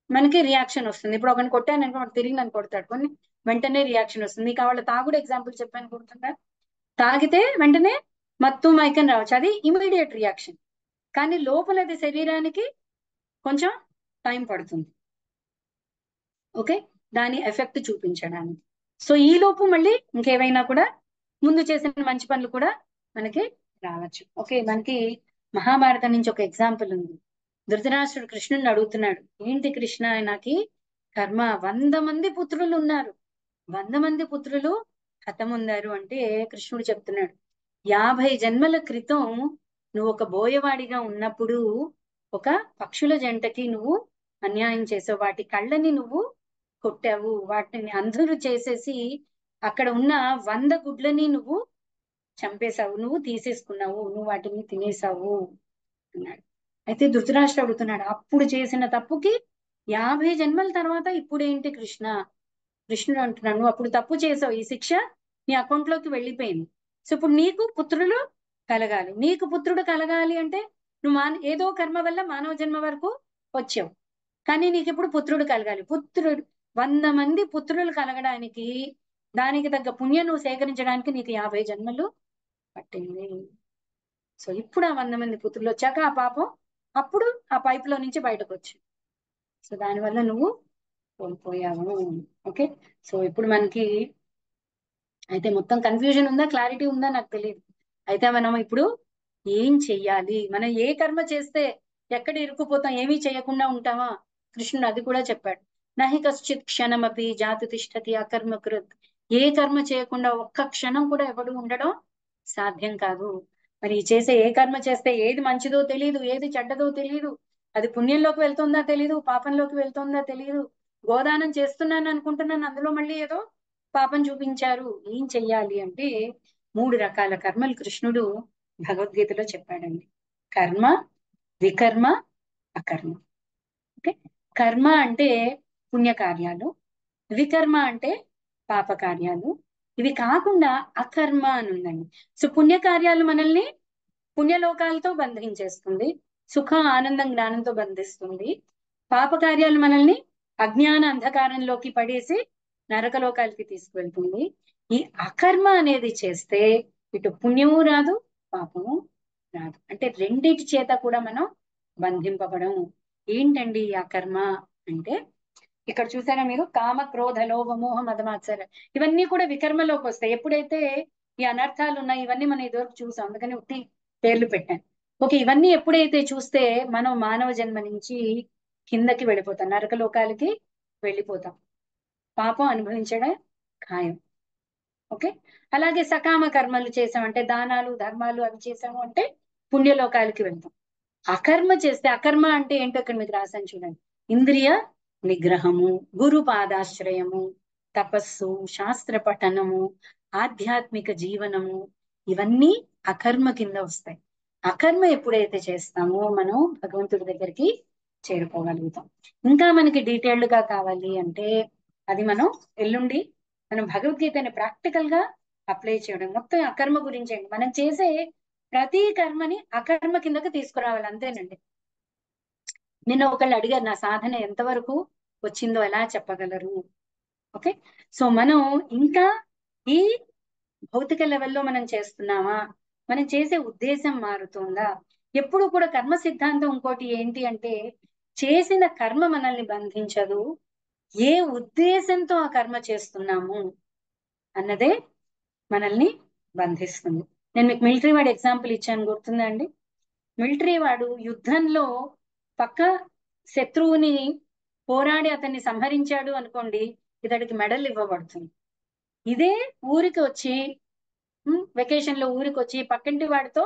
మనకి రియాక్షన్ వస్తుంది. ఇప్పుడు ఒకరిని కొట్టాను అనుకో, తిరిగి నన్ను కొడతాడు. కొన్ని వెంటనే రియాక్షన్ వస్తుంది. మీకు వాళ్ళ తాగుడు ఎగ్జాంపుల్ చెప్పాను గుర్తుందా? తాగితే వెంటనే మత్తు మైకం రావచ్చు, అది ఇమీడియట్ రియాక్షన్. కానీ లోపల అది శరీరానికి కొంచెం టైం పడుతుంది. ఓకే, దాని ఎఫెక్ట్ చూపించడానికి. సో ఈ లోపు మళ్ళీ ఇంకేవైనా కూడా ముందు చేసిన మంచి పనులు కూడా మనకి రావచ్చు. ఓకే, మనకి మహాభారతం నుంచి ఒక ఎగ్జాంపుల్ ఉంది. ధృతరాష్ట్రుడు కృష్ణుడిని అడుగుతున్నాడు, ఏంటి కృష్ణ, నాకి కర్మ 100 మంది పుత్రులు ఉన్నారు, 100 మంది పుత్రులు హతముందారు అంటే కృష్ణుడు చెప్తున్నాడు, 50 జన్మల క్రితం నువ్వు ఒక బోయవాడిగా ఉన్నప్పుడు ఒక పక్షుల జంటకి నువ్వు అన్యాయం చేసావు, వాటి కళ్ళని నువ్వు కొట్టావు, వాటిని అంధులు చేసేసి అక్కడ ఉన్న 100 గుడ్లని నువ్వు చంపేశావు, నువ్వు తీసేసుకున్నావు, నువ్వు వాటిని తినేసావు అన్నాడు. అయితే ధృతరాష్ట్రుడు అడుగుతున్నాడు, అప్పుడు చేసిన తప్పుకి 50 జన్మల తర్వాత ఇప్పుడేంటి కృష్ణ? కృష్ణుడు అంటున్నాను, నువ్వు అప్పుడు తప్పు చేసావు, ఈ శిక్ష నీ అకౌంట్ లోకి వెళ్ళిపోయింది. సో ఇప్పుడు నీకు పుత్రులు కలగాలి. నీకు పుత్రుడు కలగాలి అంటే నువ్వు ఏదో కర్మ వల్ల మానవ జన్మ వరకు వచ్చావు, కానీ నీకు ఇప్పుడు పుత్రుడు కలగాలి. పుత్రుడు 100 మంది పుత్రులు కలగడానికి, దానికి తగ్గ పుణ్యం నువ్వు సేకరించడానికి నీకు 50 జన్మలు పట్టింది. సో ఇప్పుడు ఆ 100 మంది పుత్రులు వచ్చాక ఆ పాపం అప్పుడు ఆ పైప్ లో నుంచి బయటకు వచ్చింది. సో దానివల్ల నువ్వు కోల్పోయావు. ఓకే, సో ఇప్పుడు మనకి అయితే మొత్తం కన్ఫ్యూజన్ ఉందా, క్లారిటీ ఉందా నాకు తెలియదు. అయితే మనం ఇప్పుడు ఏం చెయ్యాలి, మనం ఏ కర్మ చేస్తే ఎక్కడ ఇరుక్కుపోతాం, ఏమీ చేయకుండా ఉంటామా? కృష్ణుడు అది కూడా చెప్పాడు, నహి కశ్చిత్ క్షణమపి జాతు తిష్టతి అకర్మ కృత్. ఏ కర్మ చేయకుండా ఒక్క క్షణం కూడా ఎవడు ఉండడం సాధ్యం కాదు. మరి చేసే ఏ కర్మ చేస్తే ఏది మంచిదో తెలియదు, ఏది చెడ్డదో తెలియదు, అది పుణ్యంలోకి వెళ్తుందా తెలియదు, పాపంలోకి వెళ్తుందా తెలియదు. గోదానం చేస్తున్నాను అనుకుంటున్నాను, అందులో మళ్ళీ ఏదో పాపం చూపించారు. ఏం చెయ్యాలి అంటే 3 రకాల కర్మలు కృష్ణుడు భగవద్గీతలో చెప్పాడండి. కర్మ, వికర్మ, అకర్మ. ఓకే, కర్మ అంటే పుణ్యకార్యాలు, వికర్మ అంటే పాప కార్యాలు, ఇవి కాకుండా అకర్మ అని ఉందండి. సో పుణ్యకార్యాలు మనల్ని పుణ్యలోకాలతో బంధించేస్తుంది, సుఖ ఆనందం జ్ఞానంతో బంధిస్తుంది. పాప కార్యాలు మనల్ని అజ్ఞాన అంధకారంలోకి పడేసి నరకలోకాలకి తీసుకువెళ్తుంది. ఈ అకర్మ అనేది చేస్తే ఇటు పుణ్యము రాదు, పాపము రాదు. అంటే రెండిటి చేత కూడా మనం బంధింపబడం. ఏంటండి ఈ అకర్మ అంటే, ఇక్కడ చూసారా మీరు, కామ క్రోధ లోభ మోహ మదమాత్సర, ఇవన్నీ కూడా వికర్మలోకి వస్తాయి. ఎప్పుడైతే ఈ అనర్థాలు ఉన్నాయి, ఇవన్నీ మనం ఇదివరకు చూసాం, అందుకని ఉట్టి పేర్లు పెట్టాను. ఓకే, ఇవన్నీ ఎప్పుడైతే చూస్తే మనం మానవ జన్మ నుంచి కిందకి వెళ్ళిపోతాం, నరకలోకాలకి వెళ్ళిపోతాం, పాపం అనుభవించడం ఖాయం. ఓకే, అలాగే సకామ కర్మలు చేసామంటే, దానాలు ధర్మాలు అవి చేసాము అంటే పుణ్యలోకాలకి వెళ్తాం. అకర్మ చేస్తే, అకర్మ అంటే ఏంటో ఇక్కడ మీకు రాసాను చూడండి, ఇంద్రియ నిగ్రహము, గురు పాదాశ్రయము, తపస్సు, శాస్త్ర పఠనము, ఆధ్యాత్మిక జీవనము, ఇవన్నీ అకర్మ కింద వస్తాయి. అకర్మ ఎప్పుడైతే చేస్తామో మనం భగవంతుడి దగ్గరికి చేరుకోగలుగుతాం. ఇంకా మనకి డీటెయిల్డ్ గా కావాలి అంటే అది మనం ఎల్లుండి మనం భగవద్గీతని ప్రాక్టికల్ గా అప్లై చేయడం, మొత్తం అకర్మ గురించి అండి. మనం చేసే ప్రతి కర్మని అకర్మ కిందకి తీసుకురావాలి, అంతేనండి. నిన్న ఒకళ్ళు అడిగారు, నా సాధన ఎంతవరకు వచ్చిందో ఎలా చెప్పగలరు? ఓకే, సో మనం ఇంకా ఈ భౌతిక లెవెల్లో మనం చేస్తున్నామా, మనం చేసే ఉద్దేశం మారుతుందా? ఎప్పుడు కూడా కర్మ సిద్ధాంతం ఇంకోటి ఏంటి అంటే, చేసిన కర్మ మనల్ని బంధించదు, ఏ ఉద్దేశంతో ఆ కర్మ చేస్తున్నాము అన్నదే మనల్ని బంధిస్తుంది. నేను మీకు మిలిటరీ వాడి ఎగ్జాంపుల్ ఇచ్చాను, గుర్తుందా అండి? మిలిటరీ వాడు యుద్ధంలో పక్క శత్రువుని పోరాడి అతన్ని సంహరించాడు అనుకోండి, ఇతడికి మెడల్ ఇవ్వబడుతుంది. ఇదే ఊరికి వచ్చి వెకేషన్ లో ఊరికి వచ్చి పక్కింటి వాడితో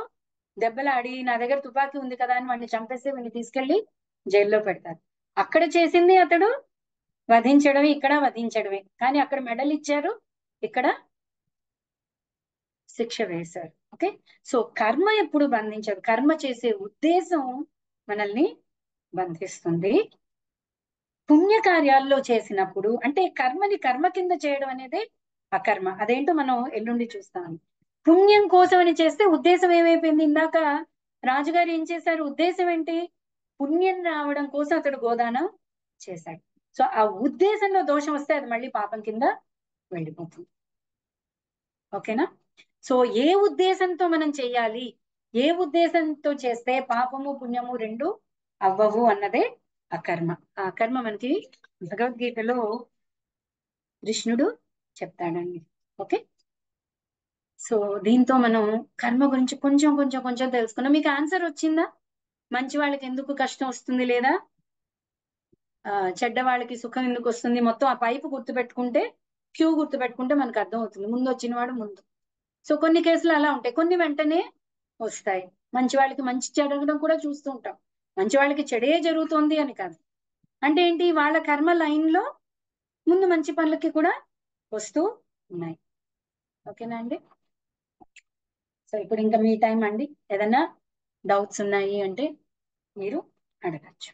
దెబ్బలాడి, నా దగ్గర తుపాకీ ఉంది కదా అని వాడిని చంపేసి వాడిని తీసుకెళ్లి జైల్లో పెడతారు. అక్కడ చేసింది అతడు వధించడమే, ఇక్కడ వధించడమే, కానీ అక్కడ మెడల్ ఇచ్చారు, ఇక్కడ శిక్ష వేశారు. ఓకే, సో కర్మ ఎప్పుడు బంధించదు, కర్మ చేసే ఉద్దేశం మనల్ని బంధిస్తుంది. పుణ్యకార్యాల్లో చేసినప్పుడు అంటే కర్మని కర్మ కింద చేయడం అనేది అకర్మ, అదేంటో మనం ఎల్లుండి చూస్తాం. పుణ్యం కోసం అని చేస్తే ఉద్దేశం ఏమైపోయింది, ఇందాక రాజుగారు ఏం చేశారు, ఉద్దేశం ఏంటి, పుణ్యం రావడం కోసం అతడు గోదానం చేశాడు. సో ఆ ఉద్దేశంలో దోషం వస్తే అది మళ్ళీ పాపం కింద వెళ్ళిపోతుంది. ఓకేనా? సో ఏ ఉద్దేశంతో మనం చేయాలి, ఏ ఉద్దేశంతో చేస్తే పాపము పుణ్యము రెండు అవ్వవు అన్నదే అకర్మ. ఆ అకర్మ మనకి భగవద్గీతలో కృష్ణుడు చెప్తాడండి. ఓకే, సో దీంతో మనం కర్మ గురించి కొంచెం కొంచెం కొంచెం తెలుసుకున్నాం. మీకు ఆన్సర్ వచ్చిందా? మంచి వాళ్ళకి ఎందుకు కష్టం వస్తుంది, లేదా చెడ్డ వాళ్ళకి సుఖం ఎందుకు వస్తుంది? మొత్తం ఆ పైపు గుర్తుపెట్టుకుంటే, క్యూ గుర్తుపెట్టుకుంటే మనకు అర్థం అవుతుంది. ముందు వచ్చిన వాడు ముందు. సో కొన్ని కేసులు అలా ఉంటాయి, కొన్ని వెంటనే వస్తాయి. మంచి వాళ్ళకి మంచి జరగడం కూడా చూస్తూ ఉంటాం. మంచి వాళ్ళకి చెడే జరుగుతోంది అని కాదు. అంటే ఏంటి, వాళ్ళ కర్మ లైన్ లో ముందు మంచి పనులకి కూడా వస్తూ ఉన్నాయి. ఓకేనా అండి? సో ఇప్పుడు ఇంకా మీ టైం అండి. ఏదైనా డౌట్స్ ఉన్నాయి అంటే మీరు అడగచ్చు.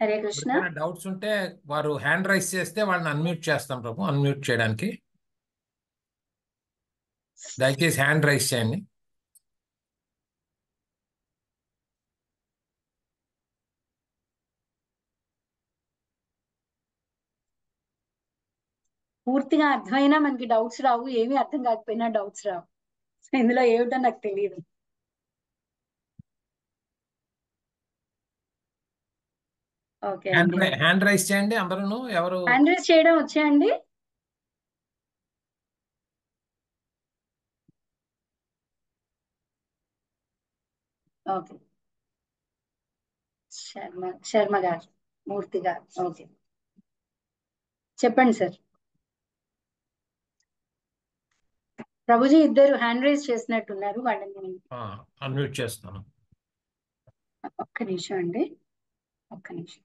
హరే కృష్ణ. డౌట్స్ ఉంటే వారు హ్యాండ్ రైస్ చేస్తే వాళ్ళని అన్మ్యూట్ చేస్తాం ప్రభు. అన్మ్యూట్ చేయడానికి దయచేసి హ్యాండ్ రైస్ చేయండి. పూర్తిగా అర్థమైనా మనకి డౌట్స్ రావు, ఏమీ అర్థం కాకపోయినా డౌట్స్ రావు. ఇందులో ఏమిటో నాకు తెలియదు. ఓకే అండి, హ్యాండ్ రైస్ చేయండి అందరూ. ఎవరు హ్యాండ్ రైస్ చేయడం వచ్చాయండి? ఓకే, శర్మ గారు, మూర్తి గారు. ఓకే, చెప్పండి సార్. ప్రభుజీ ఇద్దరు హ్యాండ్ రైజ్ చేసినట్టున్నారు, వాళ్ళని అన్మ్యూట్ చేస్తాను. ఒక్క నిమిషం అండి, ఒక్క నిమిషం.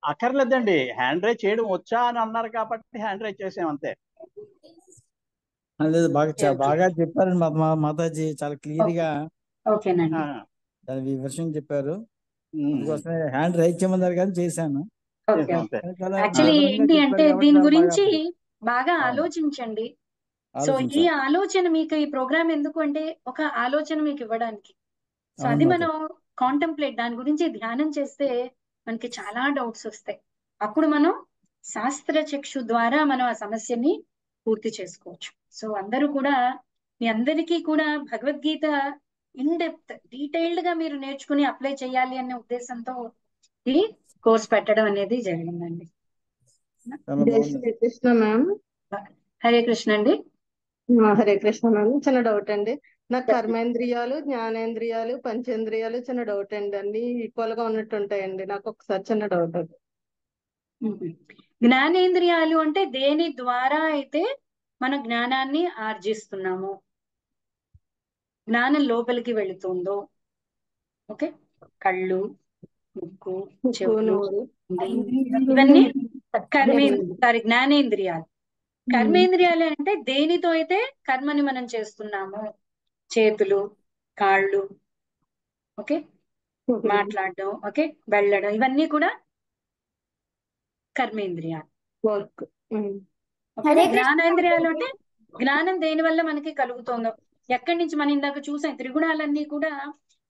అక్కర్లేదండి, హ్యాండ్ రైజ్ చేయడం వచ్చా అని అన్నారు కాబట్టి హ్యాండ్ రైజ్ చేసాం అంతే. లేదు, బాగా చెప్పారండి మాతాజీ, చాలా క్లియర్ గా ఓకేనండి, దాని వివరణ చెప్పారు. అందుకోసమే హ్యాండ్ రైజ్ చేయమన్నారు కానీ చేశాను. ఓకే. అంతే. యాక్చువల్లీ ఏంటి అంటే దీని గురించి బాగా ఆలోచించండి. సో ఈ ఆలోచన మీకు, ఈ ప్రోగ్రామ్ ఎందుకు అంటే ఒక ఆలోచన మీకు ఇవ్వడానికి. సో అది మనం కాంటెంప్లేట్, దాని గురించి ధ్యానం చేస్తే మనకి చాలా డౌట్స్ వస్తాయి. అప్పుడు మనం శాస్త్ర చక్షు ద్వారా మనం ఆ సమస్యని పూర్తి చేసుకోవచ్చు. సో అందరూ కూడా, మీ అందరికీ కూడా భగవద్గీత ఇన్ డెప్త్ డీటెయిల్డ్ గా మీరు నేర్చుకుని అప్లై చేయాలి అనే ఉద్దేశంతో ఈ కోర్స్ పెట్టడం అనేది జరిగిందండి. హరే కృష్ణ మ్యామ్. హరే కృష్ణ అండి. హరే కృష్ణ మ్యామ్, చిన్న డౌట్ అండి. నాకు కర్మేంద్రియాలు, జ్ఞానేంద్రియాలు, పంచేంద్రియాలు చిన్న డౌట్ అండి. అన్ని ఈక్వల్ గా ఉన్నట్టు ఉంటాయండి. నాకు ఒకసారి చిన్న డౌట్ అది. జ్ఞానేంద్రియాలు అంటే దేని ద్వారా అయితే మన జ్ఞానాన్ని ఆర్జిస్తున్నాము, జ్ఞానం లోపలికి వెళుతుందో. ఓకే, కళ్ళు, ముక్కు, చెవులు, ఇవన్నీ జ్ఞానేంద్రియాలు. కర్మేంద్రియాలు అంటే దేనితో అయితే కర్మని మనం చేస్తున్నాము, చేతులు, కాళ్ళు, ఓకే, మాట్లాడడం, ఓకే, వెళ్ళడం, ఇవన్నీ కూడా కర్మేంద్రియాలు. జ్ఞానేంద్రియాలు అంటే జ్ఞానం దేని వల్ల మనకి కలుగుతుందో, ఎక్కడి నుంచి మనం ఇందాక చూసాం త్రిగుణాలన్నీ కూడా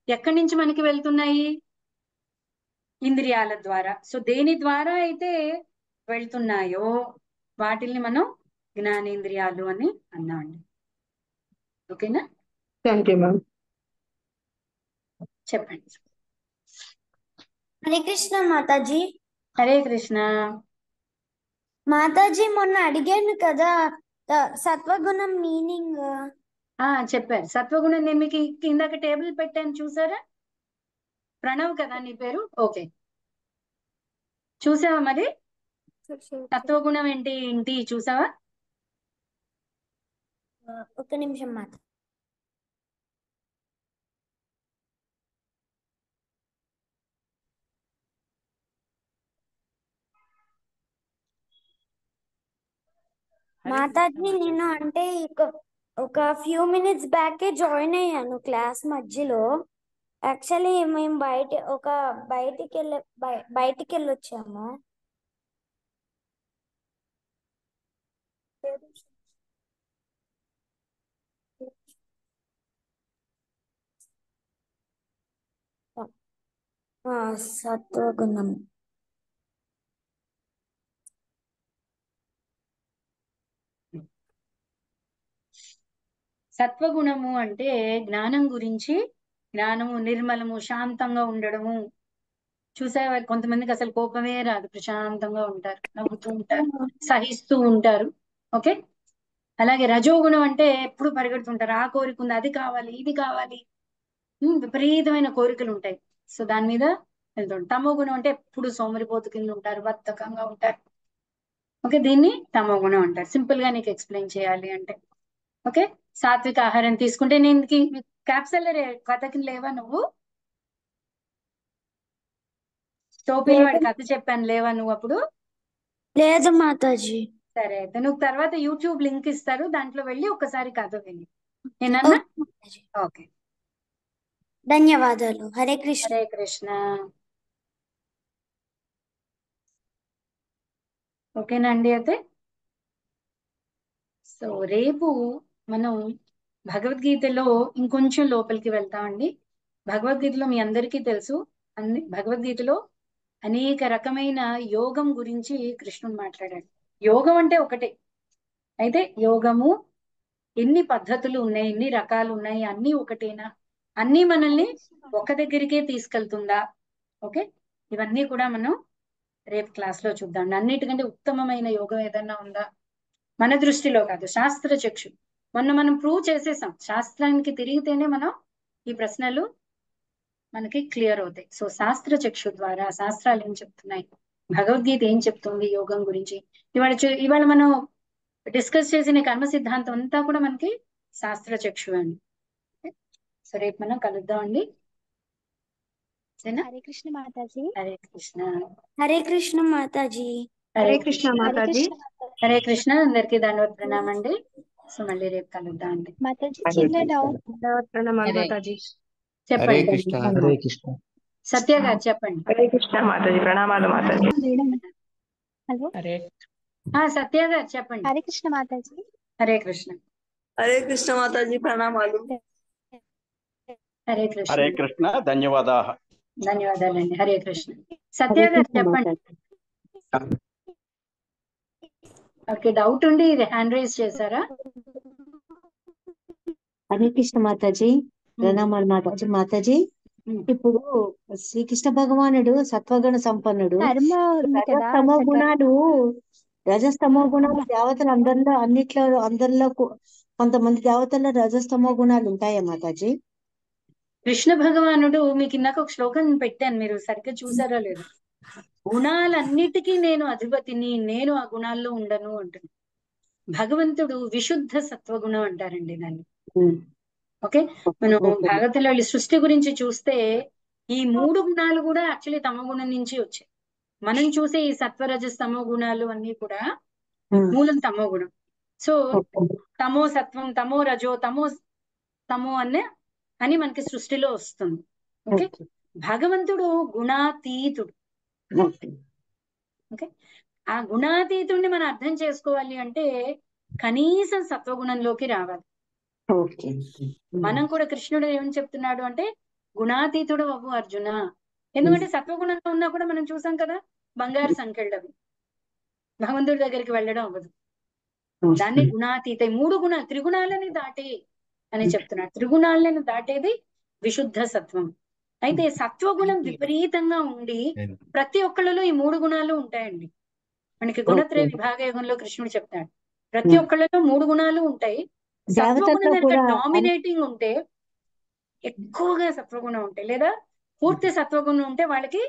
ఎక్కడి నుంచి మనకి వెళ్తున్నాయి, ఇంద్రియాల ద్వారా. సో దేని ద్వారా అయితే వెళ్తున్నాయో వాటిల్ని మనం జ్ఞానేంద్రియాలు అని అన్నామండి. ఓకేనా? Thank you ma'am. చెప్పండి. హరే కృష్ణ మాతాజీ. హరే కృష్ణ మాతాజీ, మొన్న అడిగాను కదా సత్వగుణం మీనింగ్. చెప్పారు. సత్వగుణం నేను మీకు ఇందాక టేబుల్ పెట్టాను, చూసారా? ప్రణవ్ కదా నీ పేరు? ఓకే, చూసావా? మరి సత్వగుణం ఏంటి ఏంటి చూసావా? ఒక్క నిమిషం మాత. మాతాజీ, నేను అంటే ఒక ఫ్యూ మినిట్స్ బ్యాకే జాయిన్ అయ్యాను క్లాస్ మధ్యలో. యాక్చువల్లీ మేము బయటికి వెళ్ళొచ్చాము. సత్వగుణం. సత్వగుణము అంటే జ్ఞానం గురించి, జ్ఞానము, నిర్మలము, శాంతంగా ఉండడము. చూసేవారు కొంతమందికి అసలు కోపమే రాదు, ప్రశాంతంగా ఉంటారు, నవ్వుతూ ఉంటారు, సహిస్తూ ఉంటారు. ఓకే. అలాగే రజోగుణం అంటే ఎప్పుడు పరిగెడుతుంటారు, ఆ కోరిక ఉంది, అది కావాలి, ఇది కావాలి, విపరీతమైన కోరికలు ఉంటాయి. సో దాని మీద వెళ్తుంటారు. తమో గుణం అంటే ఎప్పుడు సోమరిపోతు కింద ఉంటారు, బద్ధకంగా ఉంటారు. ఓకే, దీన్ని తమో గుణం అంటారు. సింపుల్ గా నీకు ఎక్స్ప్లెయిన్ చేయాలి అంటే. ఓకే. సాత్విక ఆహారం తీసుకుంటే నేను క్యాప్సల్ కథకి లేవా నువ్వు? టోపీని వాడి కథ చెప్పాను, లేవా నువ్వు అప్పుడు? లేదు మాతాజీ. సరే, అయితే నువ్వు తర్వాత యూట్యూబ్ లింక్ ఇస్తారు, దాంట్లో వెళ్ళి ఒకసారి కథ విని. నేనన్నా? ఓకే. ధన్యవాదాలు. హరే కృష్ణ. హరే కృష్ణ. ఓకేనండి. అయితే సో రేపు మనం భగవద్గీతలో ఇంకొంచెం లోపలికి వెళ్తామండి. భగవద్గీతలో మీ అందరికీ తెలుసు, భగవద్గీతలో అనేక రకమైన యోగం గురించి కృష్ణుడు మాట్లాడాడు. యోగం అంటే ఒకటే, అయితే యోగము ఎన్ని పద్ధతులు ఉన్నాయి, ఎన్ని రకాలు ఉన్నాయి, అన్నీ ఒకటేనా, అన్నీ మనల్ని ఒక దగ్గరికే తీసుకెళ్తుందా? ఓకే, ఇవన్నీ కూడా మనం రేపు క్లాస్ లో చూద్దాం. అన్నిటికంటే ఉత్తమమైన యోగం ఏదన్నా ఉందా? మన దృష్టిలో కాదు, శాస్త్ర చక్షు. మొన్న మనం ప్రూవ్ చేసేసాం, శాస్త్రానికి తిరిగితేనే మనం ఈ ప్రశ్నలు మనకి క్లియర్ అవుతాయి. సో శాస్త్ర చక్షు ద్వారా శాస్త్రాలు ఏం చెప్తున్నాయి, భగవద్గీత ఏం చెప్తుంది యోగం గురించి, ఇవాళ మనం డిస్కస్ చేసిన కర్మ సిద్ధాంతం అంతా కూడా మనకి శాస్త్ర చక్షు అండి. సో రేపు మనం కలుద్దామండి. హరే కృష్ణ మాతాజీ. హరే కృష్ణ. హరే కృష్ణ మాతాజీ. హరే కృష్ణ మాతాజీ. హరే కృష్ణ. అందరికీ దండవత్ ప్రణామం అండి. సో మళ్ళీ రేపు కలుద్దాం అండి. మాతాజీ చిన్న డౌట్. ప్రణామాలు మాతాజీ. చెప్పండి. హరే కృష్ణ. సత్య గారు చెప్పండి. హరే కృష్ణ మాతాజీ. ప్రణామాలు మాతాజీ. హలో, సత్య గారు చెప్పండి. హరే కృష్ణ మాతాజీ. హరే కృష్ణ. హరే కృష్ణ మాతాజీ. ప్రణామాలు. హరే కృష్ణ. హరే కృష్ణ. ధన్యవాదాలు. ధన్యవాదాలండి. హరే కృష్ణ. సత్య గారు చెప్పండి. ఓకే, డౌట్ ఉండి ఇది హ్యాండ్ రైజ్ చేశారా? హరే కృష్ణ మాతాజీ. ప్రణామాలు మాతాజీ. మాతాజీ, ఇప్పుడు శ్రీకృష్ణ భగవానుడు సత్వగుణ సంపన్నుడు. కర్మ ఉంది కదా, రజస్తమో గుణాలు దేవతలు అందరిలో కొంతమంది దేవతల్లో రజస్తమో గుణాలు ఉంటాయా మాతాజీ? కృష్ణ భగవానుడు మీకు ఇందాక ఒక శ్లోకం పెట్టాను, మీరు సరిగ్గా చూసారా లేదు? గుణాలన్నిటికీ నేను అధిపతిని, నేను ఆ గుణాల్లో ఉండను అంటున్నాను. భగవంతుడు విశుద్ధ సత్వగుణం అంటారండి దాన్ని. ఓకే, మనం భాగవతంలో సృష్టి గురించి చూస్తే ఈ 3 గుణాలు కూడా యాక్చువల్లీ తమో గుణం నుంచి వచ్చాయి. మనం చూసే ఈ సత్వరజస్ తమో గుణాలు అన్ని కూడా మూలం తమో గుణం. సో తమో సత్వం, తమో రజో, తమో అని మనకి సృష్టిలో వస్తుంది. ఓకే, భగవంతుడు గుణాతీతుడు. ఓకే, ఆ గుణాతీతుడిని మనం అర్థం చేసుకోవాలి అంటే కనీసం సత్వగుణంలోకి రావాలి. మనం కూడా కృష్ణుడు ఏమని చెప్తున్నాడు అంటే గుణాతీతుడు అవ్వు అర్జున. ఎందుకంటే సత్వగుణంలో ఉన్నా కూడా మనం చూసాం కదా, బంగారు సంకెళ్ళవి, భగవంతుడి దగ్గరికి వెళ్ళడం అవ్వదు. దాన్ని గుణాతీత, 3 గుణాలు, త్రిగుణాలని దాటి అని చెప్తున్నాడు. త్రిగుణాలను దాటేది విశుద్ధ సత్వం. అయితే సత్వగుణం విపరీతంగా ఉండి ప్రతి ఒక్కళ్ళలో ఈ 3 గుణాలు ఉంటాయండి. మనకి గుణత్రయ విభాగ యుగంలో కృష్ణుడు చెప్తాడు, ప్రతి ఒక్కళ్ళలో 3 గుణాలు ఉంటాయి. సత్వగుణం కనుక డామినేటింగ్ ఉంటే, ఎక్కువగా సత్వగుణం ఉంటాయి, లేదా పూర్తి సత్వగుణం ఉంటే వాళ్ళకి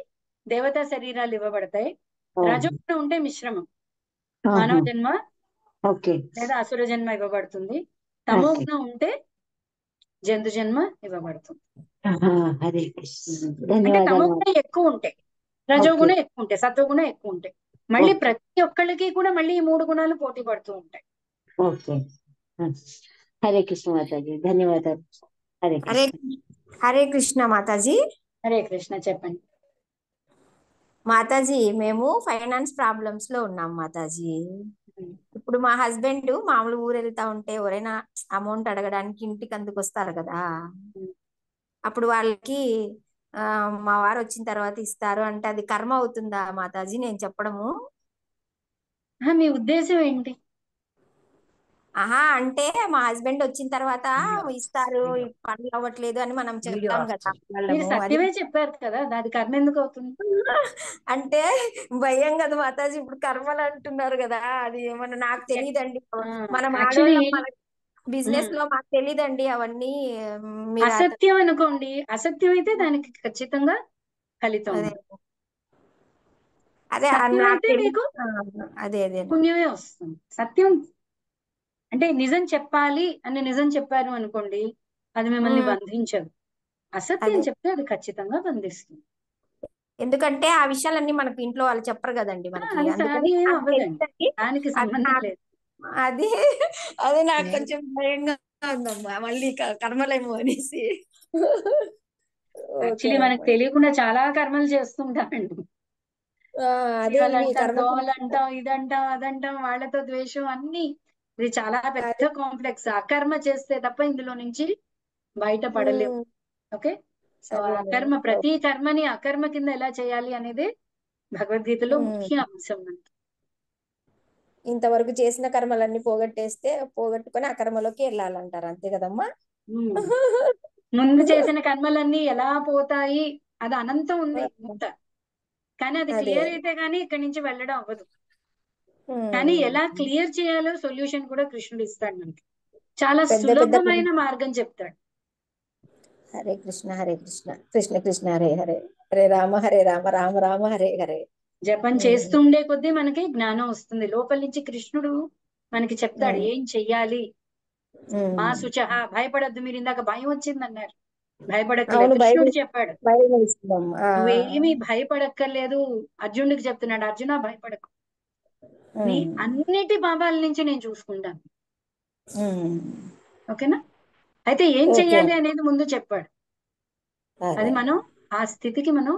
దేవతా శరీరాలు ఇవ్వబడతాయి. రజోగుణం ఉంటే మిశ్రమం, మానవ జన్మ లేదా అసుర జన్మ ఇవ్వబడుతుంది. తమో గుణం ఉంటే జంతు జన్మ ఇవ్వబడుతుంది. అంటే తమో గుణం ఎక్కువ ఉంటాయి, రజోగుణం ఎక్కువ ఉంటాయి, సత్వగుణం ఎక్కువ ఉంటాయి. మళ్ళీ ప్రతి ఒక్కళ్ళకి కూడా మళ్ళీ ఈ 3 గుణాలు పోటీ పడుతూ ఉంటాయి. హరే కృష్ణ మాతాజీ. ధన్యవాదాలు. హరే కృష్ణ మాతాజీ. హరే కృష్ణ. చెప్పండి మాతాజీ. మేము ఫైనాన్స్ ప్రాబ్లమ్స్ లో ఉన్నాం మాతాజీ. ఇప్పుడు మా హస్బెండ్ మామూలు ఊరు వెళ్తా ఉంటే ఎవరైనా అమౌంట్ అడగడానికి ఇంటికి అందుకు వస్తారు కదా, అప్పుడు వాళ్ళకి మా వారు వచ్చిన తర్వాత ఇస్తారు అంటే అది కర్మ అవుతుందా మాతాజీ నేను చెప్పడము? మీ ఉద్దేశం ఏంటి? ఆహా అంటే మా హస్బెండ్ వచ్చిన తర్వాత ఇస్తారు, ఈ పనులు అవ్వట్లేదు అని మనం చెప్తాం కదా మీరు వాళ్ళము. అది సత్యమే చెప్పారు కదా, దాని కర్మ ఎందుకు అవుతుంది? అంటే భయం కదా మాతాజీ, ఇప్పుడు కర్మలు అంటున్నారు కదా, అది ఏమన్నా నాకు తెలియదండి. మనం యాక్చువల్లీ ఆడవాళ్ళం, మన బిజినెస్ లో మాకు తెలియదండి అవన్నీ. మీరు అసత్యం అనుకోండి, అసత్యం అయితే దానికి ఖచ్చితంగా ఫలితం అదే ఉంది. అదే సత్యం నాకు అయితే తెలియదు. మీకు అదే అదే పుణ్యమే వస్తుంది. సత్యం అంటే నిజం చెప్పాలి అని నిజం చెప్పారు అనుకోండి, అది మిమ్మల్ని బంధించదు. అసత్యం అదే చెప్తే అది ఖచ్చితంగా బంధిస్తుంది. ఎందుకంటే ఆ విషయాలన్నీ మనకి ఇంట్లో వాళ్ళు చెప్పరు కదండి మనకి, అది అందుకని అది ఏం నాకు అవ్వదండి, తెలియదండి. దానికి అది సంబంధం నాకు లేదు. అది అది నాకు కొంచెం భయంగా ఉందమ్మా, మళ్ళీ కర్మలేమో అనేసి. యాక్చువల్లీ మనకు ఓకేనమ్మా. తెలియకుండా చాలా కర్మలు చేస్తుంటామండి. అదే చీమలు ఇవి అంటాం, కర్మ దోమలు అంటాం, ఇదంటాం అదంటాం, వాళ్ళతో ద్వేషం, అన్ని ఇది చాలా పెద్ద కాంప్లెక్స్. అకర్మ చేస్తే తప్ప ఇందులో నుంచి బయటపడలేము. ఓకే, సో అకర్మ, ప్రతి కర్మని అకర్మ కింద ఎలా చేయాలి అనేది భగవద్గీతలో ముఖ్య అంశం మనకి. ఇంతవరకు చేసిన కర్మలన్నీ పోగొట్టుకొని ఆ కర్మలోకి వెళ్ళాలంటారు, అంతే కదమ్మా? ముందు చేసిన కర్మలన్నీ ఎలా పోతాయి, అది అనంతం ఉంది ముక్త, కానీ అది అదే క్లియర్ అయితే గానీ ఇక్కడి నుంచి వెళ్ళడం అవ్వదు. కానీ ఎలా క్లియర్ చేయాలో సొల్యూషన్ కూడా కృష్ణుడు ఇస్తాడు మనకి, చాలా పెద్ద పెద్ద సులభమైన మార్గం చెప్తాడు. హరే కృష్ణ కృష్ణ కృష్ణ హరే హరే, హరే రామ రామ రామ హరే హరే. జపం చేస్తుండే కొద్దీ మనకి జ్ఞానం వస్తుంది. లోపల నుంచి కృష్ణుడు మనకి చెప్తాడు ఏం చెయ్యాలి. మా శుచహ, భయపడద్దు. మీరు ఇందాక భయం వచ్చింది అన్నారు, భయపడక్కర్లేదు. కృష్ణుడు చెప్పాడు నువ్వేమీ భయపడక్కర్లేదు. అర్జునుడికి చెప్తున్నాడు, అర్జున భయపడకు, నీ అన్నిటి పాపాల నుంచి నేను చూసుకుంటాను. ఓకేనా? అయితే ఏం చెయ్యాలి అనేది ముందు చెప్పాడు. అది మనం ఆ స్థితికి మనం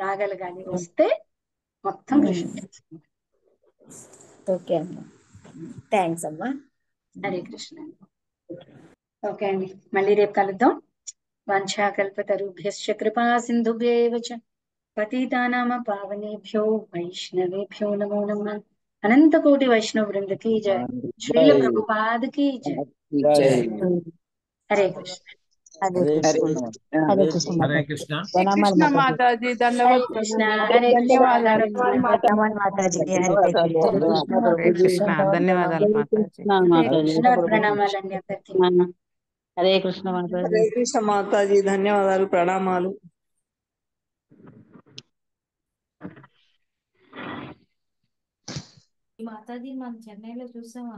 రాగలగాలి. వస్తే మొత్తం కృష్ణుడు చూసుకుంటాడు. ఓకే అమ్మా, థ్యాంక్స్ అమ్మా. హరే కృష్ణ. ఓకే అండి, మళ్ళీ రేపు కలుద్దాం. వాంఛాకల్పతరుభ్యశ్చ కృపా సింధుభ్యేవ చ పతితానామ పావనేభ్యో వైష్ణవేభ్యో నమో నమః. అనంత కోటి వైష్ణవ వృంద की जय, श्रील प्रभुपाद की जय. हरे कृष्ण. హరే కృష్ణ హరే మాతాజీ. కృష్ణ. ప్రణామాలు కృష్ణ మాతాజీ. మాతాజీ, हरे దండవత్ कृष्ण, ప్రభుజీ, हरे कृष्ण, ధన్యవాదాలు. ప్రణామాలు మాతాజీ. హరే కృష్ణ. హరే కృష్ణ, ధన్యవాదాలు మాతాజీ. ప్రణామాలండి అందరికీ. హరే కృష్ణ మాతాజీ. హరే కృష్ణ మాతాజీ, ధన్యవాదాలు, ప్రణామాలు. మాతాజీ మనం చెన్నైలో చూసామా?